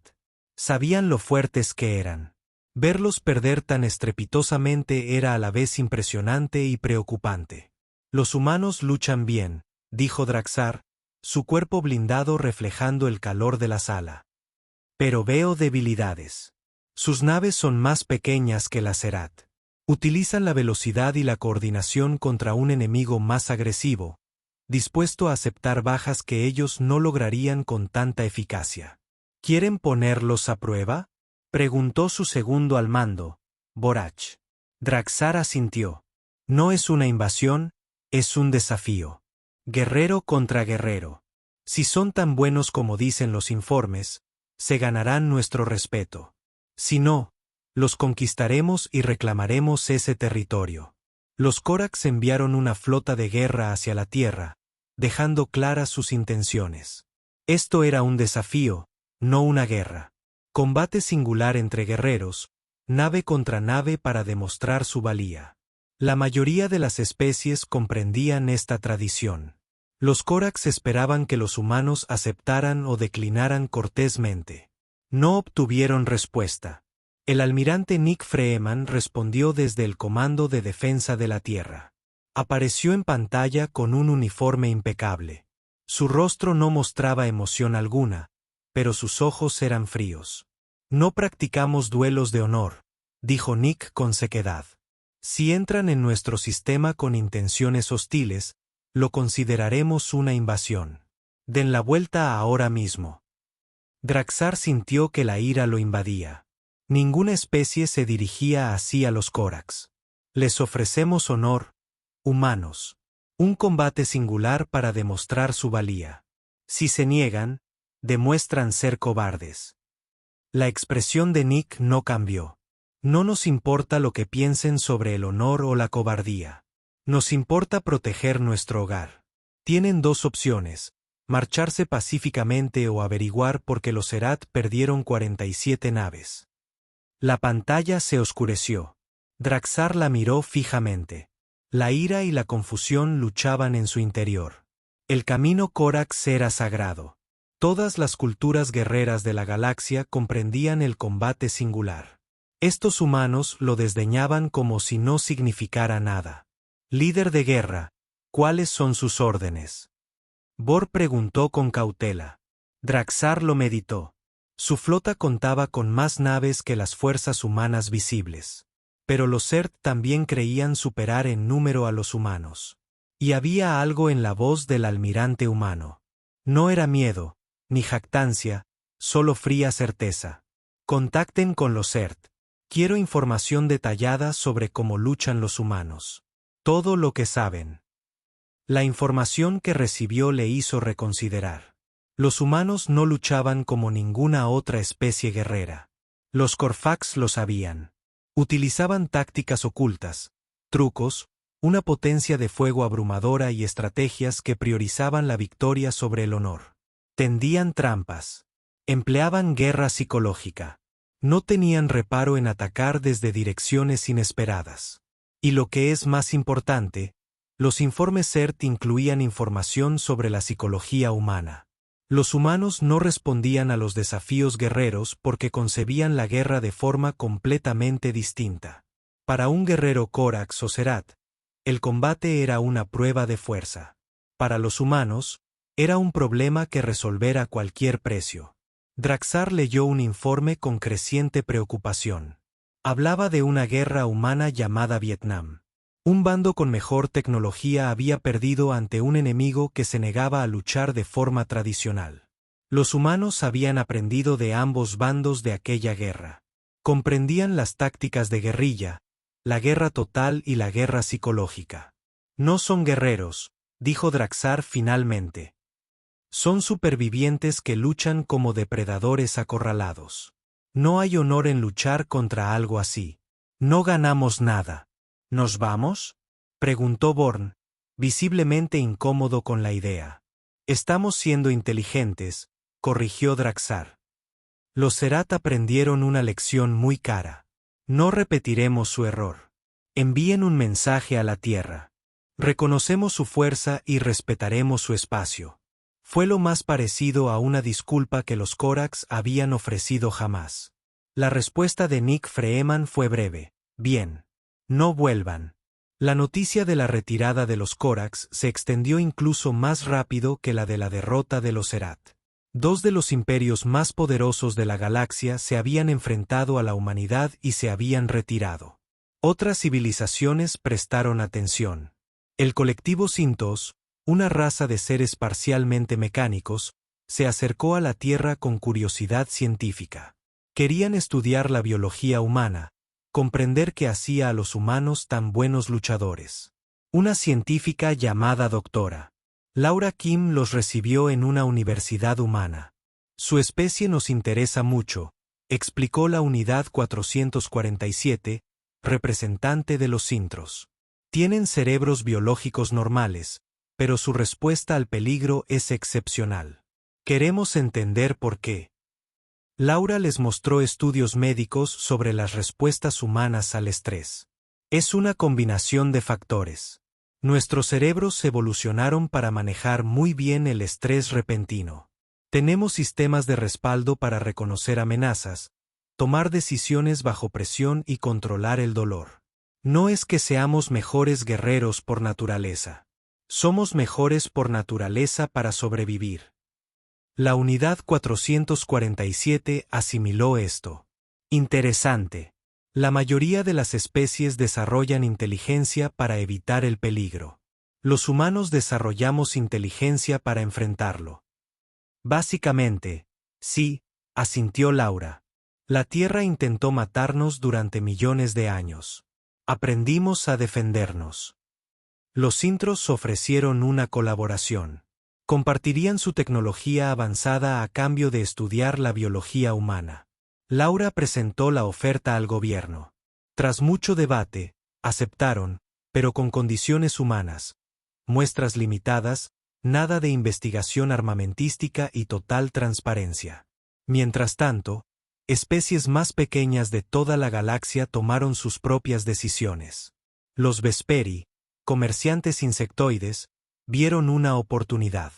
Sabían lo fuertes que eran. Verlos perder tan estrepitosamente era a la vez impresionante y preocupante. Los humanos luchan bien, dijo Draxar, su cuerpo blindado reflejando el calor de la sala. Pero veo debilidades. Sus naves son más pequeñas que las Serat. Utilizan la velocidad y la coordinación contra un enemigo más agresivo, dispuesto a aceptar bajas que ellos no lograrían con tanta eficacia. ¿Quieren ponerlos a prueba?, preguntó su segundo al mando, Borach. Draxar asintió. No es una invasión, Es un desafío. Guerrero contra guerrero. Si son tan buenos como dicen los informes, se ganarán nuestro respeto. Si no, los conquistaremos y reclamaremos ese territorio. Los Corax enviaron una flota de guerra hacia la Tierra, dejando claras sus intenciones. Esto era un desafío, no una guerra. Combate singular entre guerreros, nave contra nave para demostrar su valía. La mayoría de las especies comprendían esta tradición. Los Corax esperaban que los humanos aceptaran o declinaran cortésmente. No obtuvieron respuesta. El almirante Nick Freeman respondió desde el Comando de Defensa de la Tierra. Apareció en pantalla con un uniforme impecable. Su rostro no mostraba emoción alguna, pero sus ojos eran fríos. No practicamos duelos de honor, dijo Nick con sequedad. Si entran en nuestro sistema con intenciones hostiles, lo consideraremos una invasión. Den la vuelta ahora mismo. Draxar sintió que la ira lo invadía. Ninguna especie se dirigía así a los Corax. Les ofrecemos honor, humanos. Un combate singular para demostrar su valía. Si se niegan, demuestran ser cobardes. La expresión de Nick no cambió. No nos importa lo que piensen sobre el honor o la cobardía. Nos importa proteger nuestro hogar. Tienen dos opciones: marcharse pacíficamente o averiguar por qué los Herat perdieron 47 naves. La pantalla se oscureció. Draxar la miró fijamente. La ira y la confusión luchaban en su interior. El camino Corax era sagrado. Todas las culturas guerreras de la galaxia comprendían el combate singular. Estos humanos lo desdeñaban como si no significara nada. Líder de guerra, ¿cuáles son sus órdenes? Bor preguntó con cautela. Draxar lo meditó. Su flota contaba con más naves que las fuerzas humanas visibles. Pero los Zerg también creían superar en número a los humanos. Y había algo en la voz del almirante humano. No era miedo, ni jactancia, solo fría certeza. Contacten con los Zerg. Quiero información detallada sobre cómo luchan los humanos. Todo lo que saben. La información que recibió le hizo reconsiderar. Los humanos no luchaban como ninguna otra especie guerrera. Los Corfax lo sabían. Utilizaban tácticas ocultas, trucos, una potencia de fuego abrumadora y estrategias que priorizaban la victoria sobre el honor. Tendían trampas. Empleaban guerra psicológica. No tenían reparo en atacar desde direcciones inesperadas. Y lo que es más importante, los informes CERT incluían información sobre la psicología humana. Los humanos no respondían a los desafíos guerreros porque concebían la guerra de forma completamente distinta. Para un guerrero Corax o Zerat, el combate era una prueba de fuerza. Para los humanos, era un problema que resolver a cualquier precio. Draxar leyó un informe con creciente preocupación. Hablaba de una guerra humana llamada Vietnam. Un bando con mejor tecnología había perdido ante un enemigo que se negaba a luchar de forma tradicional. Los humanos habían aprendido de ambos bandos de aquella guerra. Comprendían las tácticas de guerrilla, la guerra total y la guerra psicológica. No son guerreros, dijo Draxar finalmente. Son supervivientes que luchan como depredadores acorralados. No hay honor en luchar contra algo así. No ganamos nada. ¿Nos vamos?, preguntó Born, visiblemente incómodo con la idea. Estamos siendo inteligentes, corrigió Draxar. Los Zerat aprendieron una lección muy cara. No repetiremos su error. Envíen un mensaje a la Tierra. Reconocemos su fuerza y respetaremos su espacio. Fue lo más parecido a una disculpa que los Corax habían ofrecido jamás. La respuesta de Nick Freeman fue breve. Bien. No vuelvan. La noticia de la retirada de los Corax se extendió incluso más rápido que la de la derrota de los Zerat. Dos de los imperios más poderosos de la galaxia se habían enfrentado a la humanidad y se habían retirado. Otras civilizaciones prestaron atención. El colectivo Sintos, una raza de seres parcialmente mecánicos, se acercó a la Tierra con curiosidad científica. Querían estudiar la biología humana, comprender qué hacía a los humanos tan buenos luchadores. Una científica llamada doctora Laura Kim los recibió en una universidad humana. Su especie nos interesa mucho, explicó la unidad 447, representante de los Sintros. Tienen cerebros biológicos normales, pero su respuesta al peligro es excepcional. Queremos entender por qué. Laura les mostró estudios médicos sobre las respuestas humanas al estrés. Es una combinación de factores. Nuestros cerebros evolucionaron para manejar muy bien el estrés repentino. Tenemos sistemas de respaldo para reconocer amenazas, tomar decisiones bajo presión y controlar el dolor. No es que seamos mejores guerreros por naturaleza. Somos mejores por naturaleza para sobrevivir. La unidad 447 asimiló esto. Interesante. La mayoría de las especies desarrollan inteligencia para evitar el peligro. Los humanos desarrollamos inteligencia para enfrentarlo. Básicamente, sí, asintió Laura. La Tierra intentó matarnos durante millones de años. Aprendimos a defendernos. Los Sintros ofrecieron una colaboración. Compartirían su tecnología avanzada a cambio de estudiar la biología humana. Laura presentó la oferta al gobierno. Tras mucho debate, aceptaron, pero con condiciones humanas, muestras limitadas, nada de investigación armamentística y total transparencia. Mientras tanto, especies más pequeñas de toda la galaxia tomaron sus propias decisiones. Los Vesperi, comerciantes insectoides, vieron una oportunidad.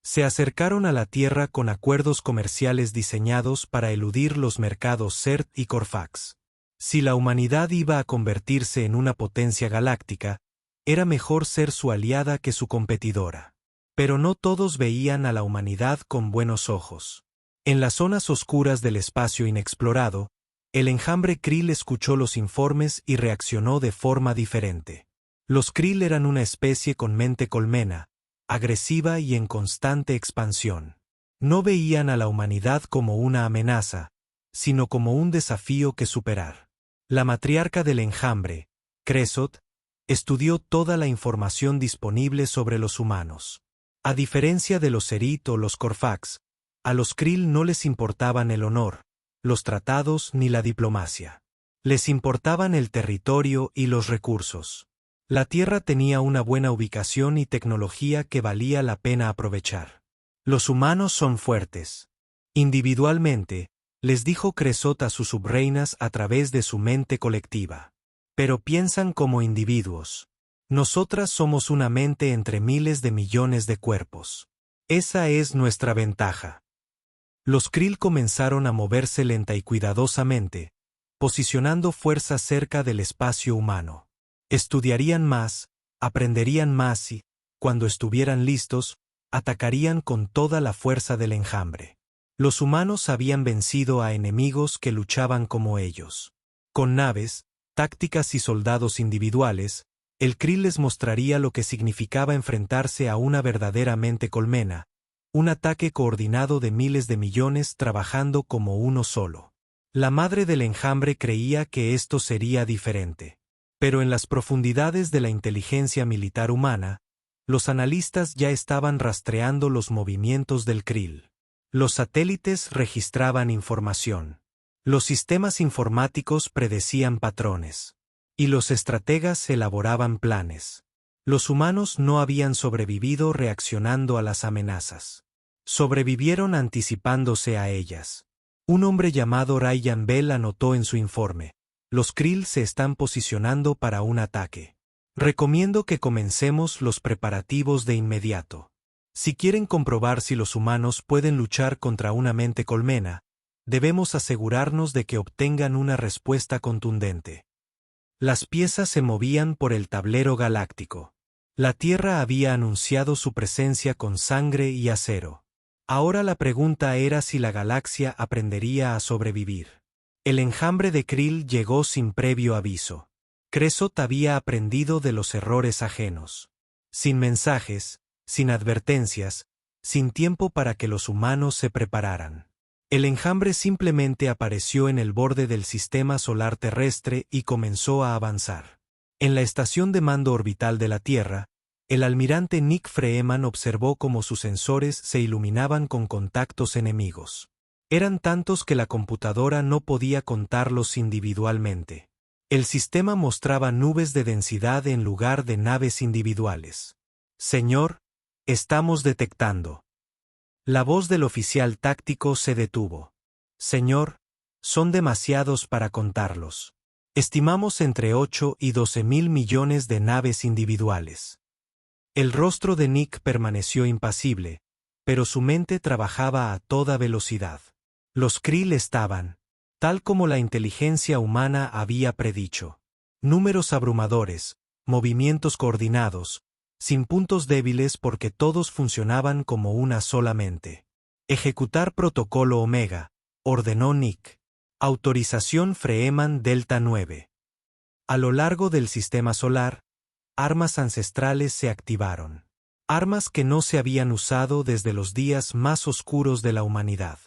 Se acercaron a la Tierra con acuerdos comerciales diseñados para eludir los mercados CERT y Corfax. Si la humanidad iba a convertirse en una potencia galáctica, era mejor ser su aliada que su competidora. Pero no todos veían a la humanidad con buenos ojos. En las zonas oscuras del espacio inexplorado, el enjambre Krill escuchó los informes y reaccionó de forma diferente. Los Krill eran una especie con mente colmena, agresiva y en constante expansión. No veían a la humanidad como una amenaza, sino como un desafío que superar. La matriarca del enjambre, Cresot, estudió toda la información disponible sobre los humanos. A diferencia de los Cerit o los Corfax, a los Krill no les importaban el honor, los tratados ni la diplomacia. Les importaban el territorio y los recursos. La Tierra tenía una buena ubicación y tecnología que valía la pena aprovechar. Los humanos son fuertes. Individualmente, les dijo Cresot a sus subreinas a través de su mente colectiva. Pero piensan como individuos. Nosotras somos una mente entre miles de millones de cuerpos. Esa es nuestra ventaja. Los Krill comenzaron a moverse lenta y cuidadosamente, posicionando fuerza cerca del espacio humano. Estudiarían más, aprenderían más y, cuando estuvieran listos, atacarían con toda la fuerza del enjambre. Los humanos habían vencido a enemigos que luchaban como ellos. Con naves, tácticas y soldados individuales, el Krill les mostraría lo que significaba enfrentarse a una verdadera mente colmena, un ataque coordinado de miles de millones trabajando como uno solo. La madre del enjambre creía que esto sería diferente. Pero en las profundidades de la inteligencia militar humana, los analistas ya estaban rastreando los movimientos del Krill. Los satélites registraban información. Los sistemas informáticos predecían patrones. Y los estrategas elaboraban planes. Los humanos no habían sobrevivido reaccionando a las amenazas. Sobrevivieron anticipándose a ellas. Un hombre llamado Ryan Bell anotó en su informe: los Krill se están posicionando para un ataque. Recomiendo que comencemos los preparativos de inmediato. Si quieren comprobar si los humanos pueden luchar contra una mente colmena, debemos asegurarnos de que obtengan una respuesta contundente. Las piezas se movían por el tablero galáctico. La Tierra había anunciado su presencia con sangre y acero. Ahora la pregunta era si la galaxia aprendería a sobrevivir. El enjambre de Krill llegó sin previo aviso. Cresot había aprendido de los errores ajenos. Sin mensajes, sin advertencias, sin tiempo para que los humanos se prepararan. El enjambre simplemente apareció en el borde del sistema solar terrestre y comenzó a avanzar. En la estación de mando orbital de la Tierra, el almirante Nick Freeman observó cómo sus sensores se iluminaban con contactos enemigos. Eran tantos que la computadora no podía contarlos individualmente. El sistema mostraba nubes de densidad en lugar de naves individuales. Señor, estamos detectando. La voz del oficial táctico se detuvo. Señor, son demasiados para contarlos. Estimamos entre 8 y 12 mil millones de naves individuales. El rostro de Nick permaneció impasible, pero su mente trabajaba a toda velocidad. Los Krill estaban, tal como la inteligencia humana había predicho. Números abrumadores, movimientos coordinados, sin puntos débiles porque todos funcionaban como una sola mente. Ejecutar protocolo Omega, ordenó Nick. Autorización Freeman Delta 9. A lo largo del sistema solar, armas ancestrales se activaron. Armas que no se habían usado desde los días más oscuros de la humanidad.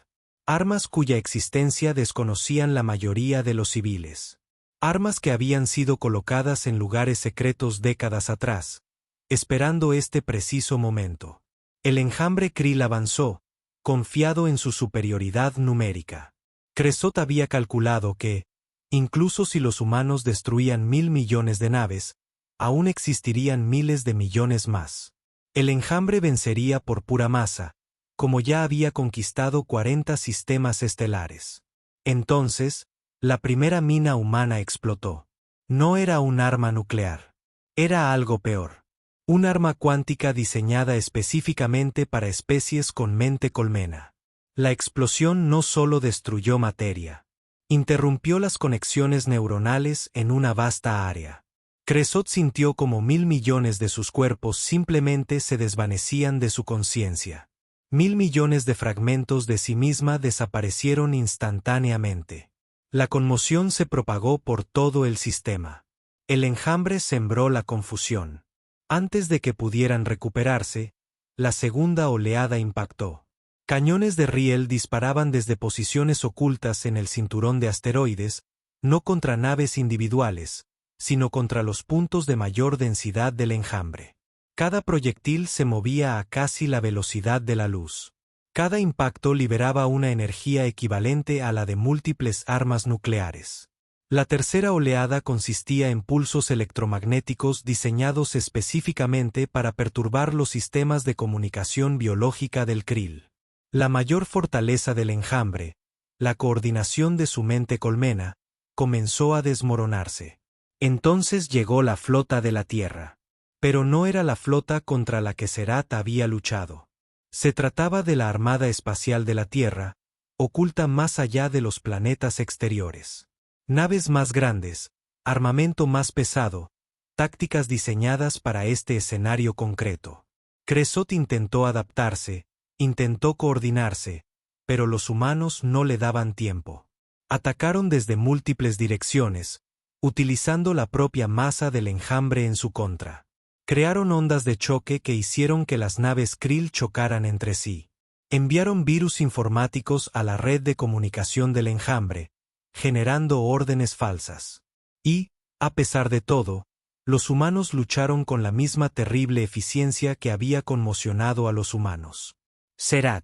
Armas cuya existencia desconocían la mayoría de los civiles. Armas que habían sido colocadas en lugares secretos décadas atrás, esperando este preciso momento. El enjambre Krill avanzó, confiado en su superioridad numérica. Crezot había calculado que, incluso si los humanos destruían 1.000 millones de naves, aún existirían miles de millones más. El enjambre vencería por pura masa, como ya había conquistado 40 sistemas estelares. Entonces, la primera mina humana explotó. No era un arma nuclear. Era algo peor. Un arma cuántica diseñada específicamente para especies con mente colmena. La explosión no solo destruyó materia. Interrumpió las conexiones neuronales en una vasta área. Crezot sintió como 1.000 millones de sus cuerpos simplemente se desvanecían de su conciencia. 1.000 millones de fragmentos de sí misma desaparecieron instantáneamente. La conmoción se propagó por todo el sistema. El enjambre sembró la confusión. Antes de que pudieran recuperarse, la segunda oleada impactó. Cañones de riel disparaban desde posiciones ocultas en el cinturón de asteroides, no contra naves individuales, sino contra los puntos de mayor densidad del enjambre. Cada proyectil se movía a casi la velocidad de la luz. Cada impacto liberaba una energía equivalente a la de múltiples armas nucleares. La tercera oleada consistía en pulsos electromagnéticos diseñados específicamente para perturbar los sistemas de comunicación biológica del Krill. La mayor fortaleza del enjambre, la coordinación de su mente colmena, comenzó a desmoronarse. Entonces llegó la flota de la Tierra. Pero no era la flota contra la que Serat había luchado. Se trataba de la Armada Espacial de la Tierra, oculta más allá de los planetas exteriores. Naves más grandes, armamento más pesado, tácticas diseñadas para este escenario concreto. Crezot intentó adaptarse, intentó coordinarse, pero los humanos no le daban tiempo. Atacaron desde múltiples direcciones, utilizando la propia masa del enjambre en su contra. Crearon ondas de choque que hicieron que las naves Krill chocaran entre sí. Enviaron virus informáticos a la red de comunicación del enjambre, generando órdenes falsas. Y, a pesar de todo, los humanos lucharon con la misma terrible eficiencia que había conmocionado a los humanos. Serat.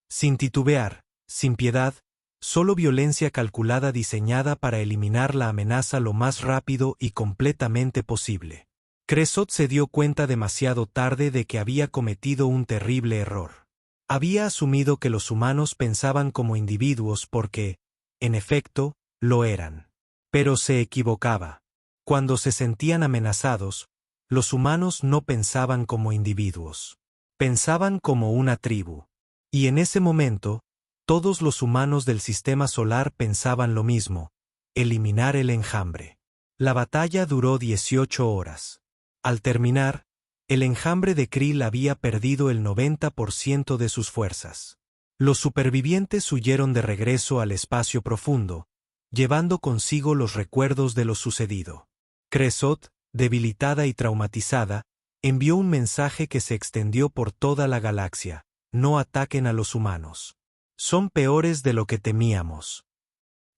Sin titubear, sin piedad, solo violencia calculada diseñada para eliminar la amenaza lo más rápido y completamente posible. Crezot se dio cuenta demasiado tarde de que había cometido un terrible error. Había asumido que los humanos pensaban como individuos porque, en efecto, lo eran. Pero se equivocaba. Cuando se sentían amenazados, los humanos no pensaban como individuos. Pensaban como una tribu. Y en ese momento, todos los humanos del sistema solar pensaban lo mismo: eliminar el enjambre. La batalla duró 18 horas. Al terminar, el enjambre de Krill había perdido el 90% de sus fuerzas. Los supervivientes huyeron de regreso al espacio profundo, llevando consigo los recuerdos de lo sucedido. Crezot, debilitada y traumatizada, envió un mensaje que se extendió por toda la galaxia: no ataquen a los humanos. Son peores de lo que temíamos.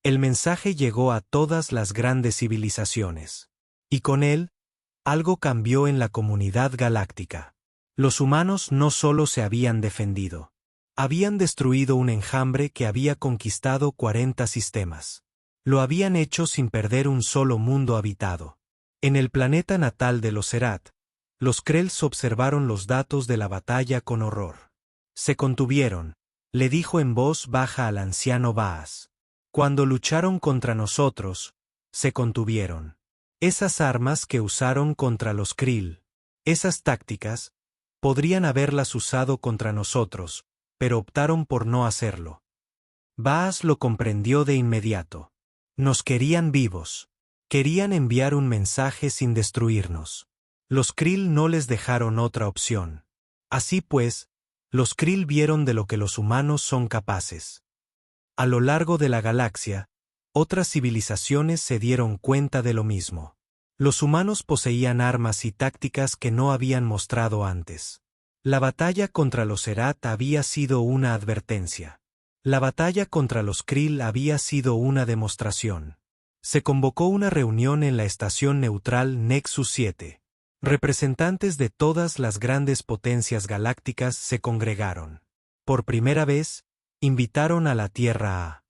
El mensaje llegó a todas las grandes civilizaciones. Y con él, Algo cambió en la comunidad galáctica. Los humanos no solo se habían defendido. Habían destruido un enjambre que había conquistado 40 sistemas. Lo habían hecho sin perder un solo mundo habitado. En el planeta natal de los Serat, los Krells observaron los datos de la batalla con horror. Se contuvieron, le dijo en voz baja al anciano Baas. Cuando lucharon contra nosotros, se contuvieron. Esas armas que usaron contra los Krill, esas tácticas, podrían haberlas usado contra nosotros, pero optaron por no hacerlo. Baas lo comprendió de inmediato. Nos querían vivos. Querían enviar un mensaje sin destruirnos. Los Krill no les dejaron otra opción. Así pues, los Krill vieron de lo que los humanos son capaces. A lo largo de la galaxia, otras civilizaciones se dieron cuenta de lo mismo. Los humanos poseían armas y tácticas que no habían mostrado antes. La batalla contra los Serat había sido una advertencia. La batalla contra los Krill había sido una demostración. Se convocó una reunión en la estación neutral Nexus 7. Representantes de todas las grandes potencias galácticas se congregaron. Por primera vez, invitaron a la Tierra a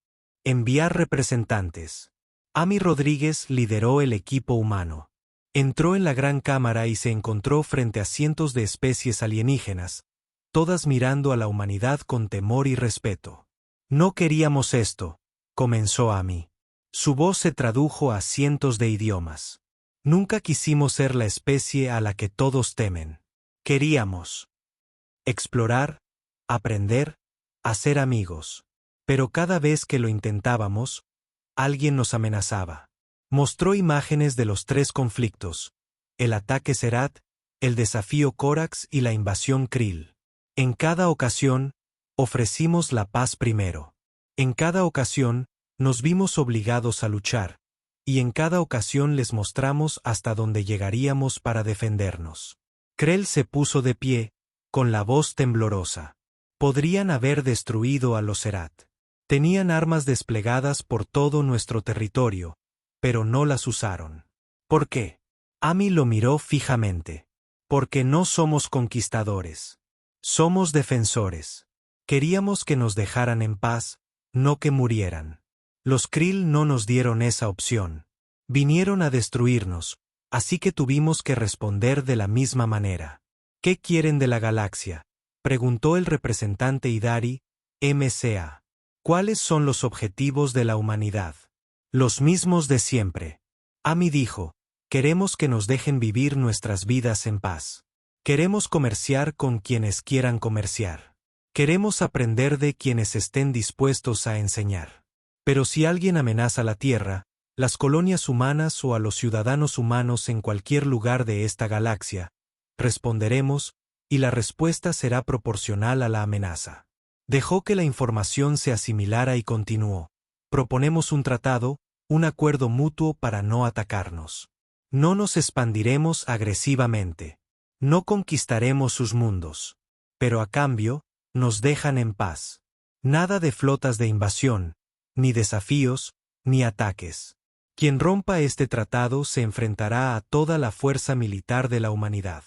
enviar representantes. Amy Rodríguez lideró el equipo humano. Entró en la gran cámara y se encontró frente a cientos de especies alienígenas, todas mirando a la humanidad con temor y respeto. No queríamos esto, comenzó Amy. Su voz se tradujo a cientos de idiomas. Nunca quisimos ser la especie a la que todos temen. Queríamos explorar, aprender, hacer amigos. Pero cada vez que lo intentábamos, alguien nos amenazaba. Mostró imágenes de los 3 conflictos: el ataque Serat, el desafío Corax y la invasión Krill. En cada ocasión, ofrecimos la paz primero. En cada ocasión, nos vimos obligados a luchar, y en cada ocasión les mostramos hasta dónde llegaríamos para defendernos. Krell se puso de pie, con la voz temblorosa. Podrían haber destruido a los Serat. Tenían armas desplegadas por todo nuestro territorio, pero no las usaron. ¿Por qué? Amy lo miró fijamente. Porque no somos conquistadores. Somos defensores. Queríamos que nos dejaran en paz, no que murieran. Los Krill no nos dieron esa opción. Vinieron a destruirnos, así que tuvimos que responder de la misma manera. ¿Qué quieren de la galaxia?, preguntó el representante Idari, MCA. ¿Cuáles son los objetivos de la humanidad? Los mismos de siempre. Amy dijo, queremos que nos dejen vivir nuestras vidas en paz. Queremos comerciar con quienes quieran comerciar. Queremos aprender de quienes estén dispuestos a enseñar. Pero si alguien amenaza la Tierra, las colonias humanas o a los ciudadanos humanos en cualquier lugar de esta galaxia, responderemos, y la respuesta será proporcional a la amenaza. Dejó que la información se asimilara y continuó. Proponemos un tratado, un acuerdo mutuo para no atacarnos. No nos expandiremos agresivamente. No conquistaremos sus mundos. Pero a cambio, nos dejan en paz. Nada de flotas de invasión, ni desafíos, ni ataques. Quien rompa este tratado se enfrentará a toda la fuerza militar de la humanidad.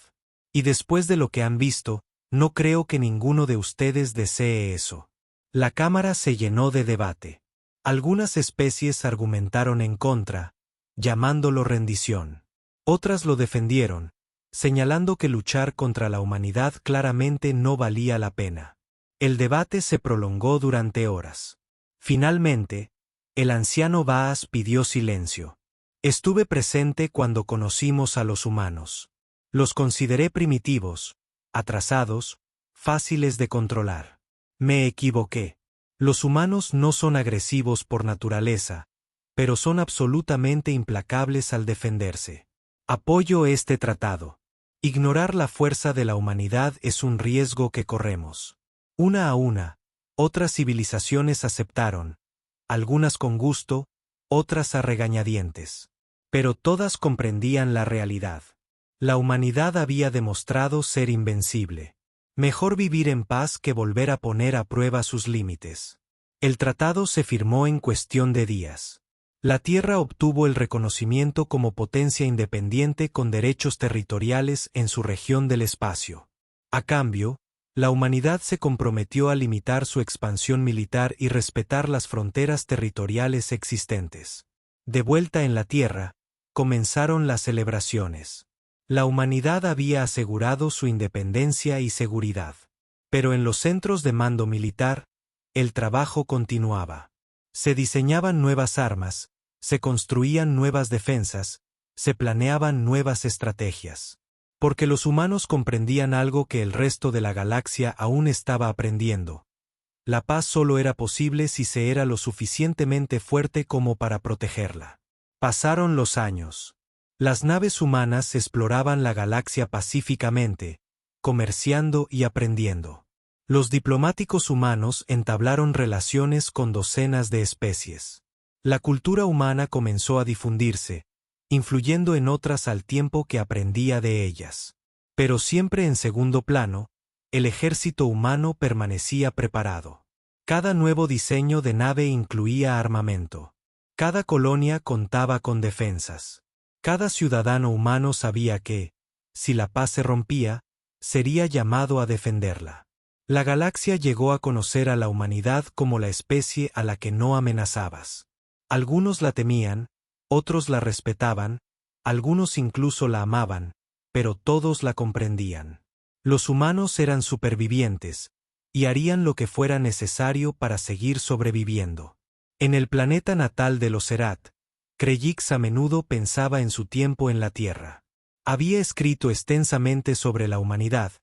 Y después de lo que han visto, no creo que ninguno de ustedes desee eso. La cámara se llenó de debate. Algunas especies argumentaron en contra, llamándolo rendición. Otras lo defendieron, señalando que luchar contra la humanidad claramente no valía la pena. El debate se prolongó durante horas. Finalmente, el anciano Baas pidió silencio. Estuve presente cuando conocimos a los humanos. Los consideré primitivos, atrasados, fáciles de controlar. Me equivoqué. Los humanos no son agresivos por naturaleza, pero son absolutamente implacables al defenderse. Apoyo este tratado. Ignorar la fuerza de la humanidad es un riesgo que corremos. Una a una, otras civilizaciones aceptaron, algunas con gusto, otras a regañadientes. Pero todas comprendían la realidad. La humanidad había demostrado ser invencible. Mejor vivir en paz que volver a poner a prueba sus límites. El tratado se firmó en cuestión de días. La Tierra obtuvo el reconocimiento como potencia independiente con derechos territoriales en su región del espacio. A cambio, la humanidad se comprometió a limitar su expansión militar y respetar las fronteras territoriales existentes. De vuelta en la Tierra, comenzaron las celebraciones. La humanidad había asegurado su independencia y seguridad. Pero en los centros de mando militar, el trabajo continuaba. Se diseñaban nuevas armas, se construían nuevas defensas, se planeaban nuevas estrategias. Porque los humanos comprendían algo que el resto de la galaxia aún estaba aprendiendo. La paz solo era posible si se era lo suficientemente fuerte como para protegerla. Pasaron los años. Las naves humanas exploraban la galaxia pacíficamente, comerciando y aprendiendo. Los diplomáticos humanos entablaron relaciones con docenas de especies. La cultura humana comenzó a difundirse, influyendo en otras al tiempo que aprendía de ellas. Pero siempre en segundo plano, el ejército humano permanecía preparado. Cada nuevo diseño de nave incluía armamento. Cada colonia contaba con defensas. Cada ciudadano humano sabía que, si la paz se rompía, sería llamado a defenderla. La galaxia llegó a conocer a la humanidad como la especie a la que no amenazabas. Algunos la temían, otros la respetaban, algunos incluso la amaban, pero todos la comprendían. Los humanos eran supervivientes, y harían lo que fuera necesario para seguir sobreviviendo. En el planeta natal de los Serat, Krellix a menudo pensaba en su tiempo en la Tierra. Había escrito extensamente sobre la humanidad,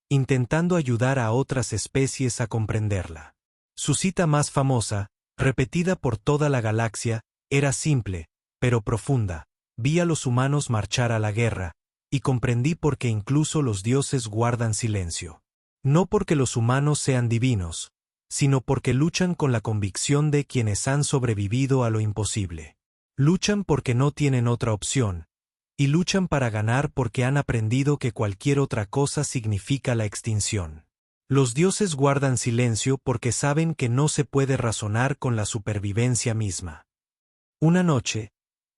intentando ayudar a otras especies a comprenderla. Su cita más famosa, repetida por toda la galaxia, era simple, pero profunda: vi a los humanos marchar a la guerra, y comprendí por qué incluso los dioses guardan silencio. No porque los humanos sean divinos, sino porque luchan con la convicción de quienes han sobrevivido a lo imposible. Luchan porque no tienen otra opción, y luchan para ganar porque han aprendido que cualquier otra cosa significa la extinción. Los dioses guardan silencio porque saben que no se puede razonar con la supervivencia misma. Una noche,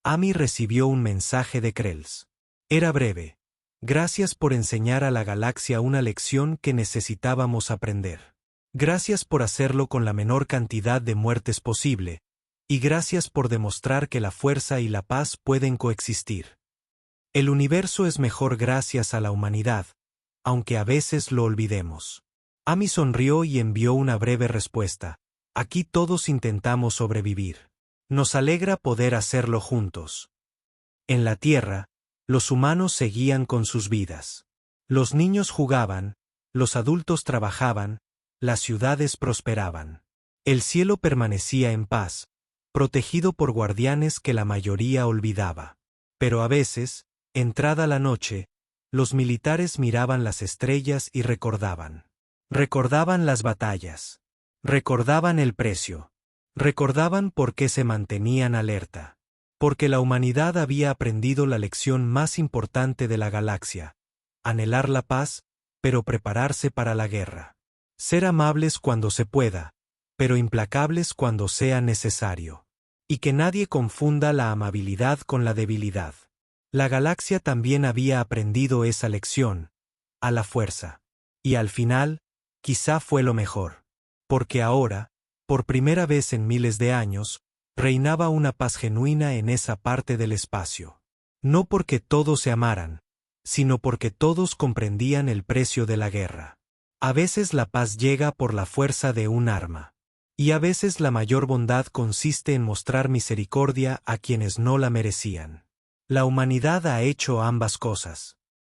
Ami recibió un mensaje de Krells. Era breve: gracias por enseñar a la galaxia una lección que necesitábamos aprender. Gracias por hacerlo con la menor cantidad de muertes posible, y gracias por demostrar que la fuerza y la paz pueden coexistir. El universo es mejor gracias a la humanidad, aunque a veces lo olvidemos. Ami sonrió y envió una breve respuesta: aquí todos intentamos sobrevivir. Nos alegra poder hacerlo juntos. En la Tierra, los humanos seguían con sus vidas. Los niños jugaban, los adultos trabajaban, las ciudades prosperaban. El cielo permanecía en paz, protegido por guardianes que la mayoría olvidaba. Pero a veces, entrada la noche, los militares miraban las estrellas y recordaban. Recordaban las batallas. Recordaban el precio. Recordaban por qué se mantenían alerta. Porque la humanidad había aprendido la lección más importante de la galaxia: anhelar la paz, pero prepararse para la guerra. Ser amables cuando se pueda, pero implacables cuando sea necesario. Y que nadie confunda la amabilidad con la debilidad. La galaxia también había aprendido esa lección, a la fuerza. Y al final, quizá fue lo mejor. Porque ahora, por primera vez en miles de años, reinaba una paz genuina en esa parte del espacio. No porque todos se amaran, sino porque todos comprendían el precio de la guerra. A veces la paz llega por la fuerza de un arma. Y a veces la mayor bondad consiste en mostrar misericordia a quienes no la merecían. La humanidad ha hecho ambas cosas.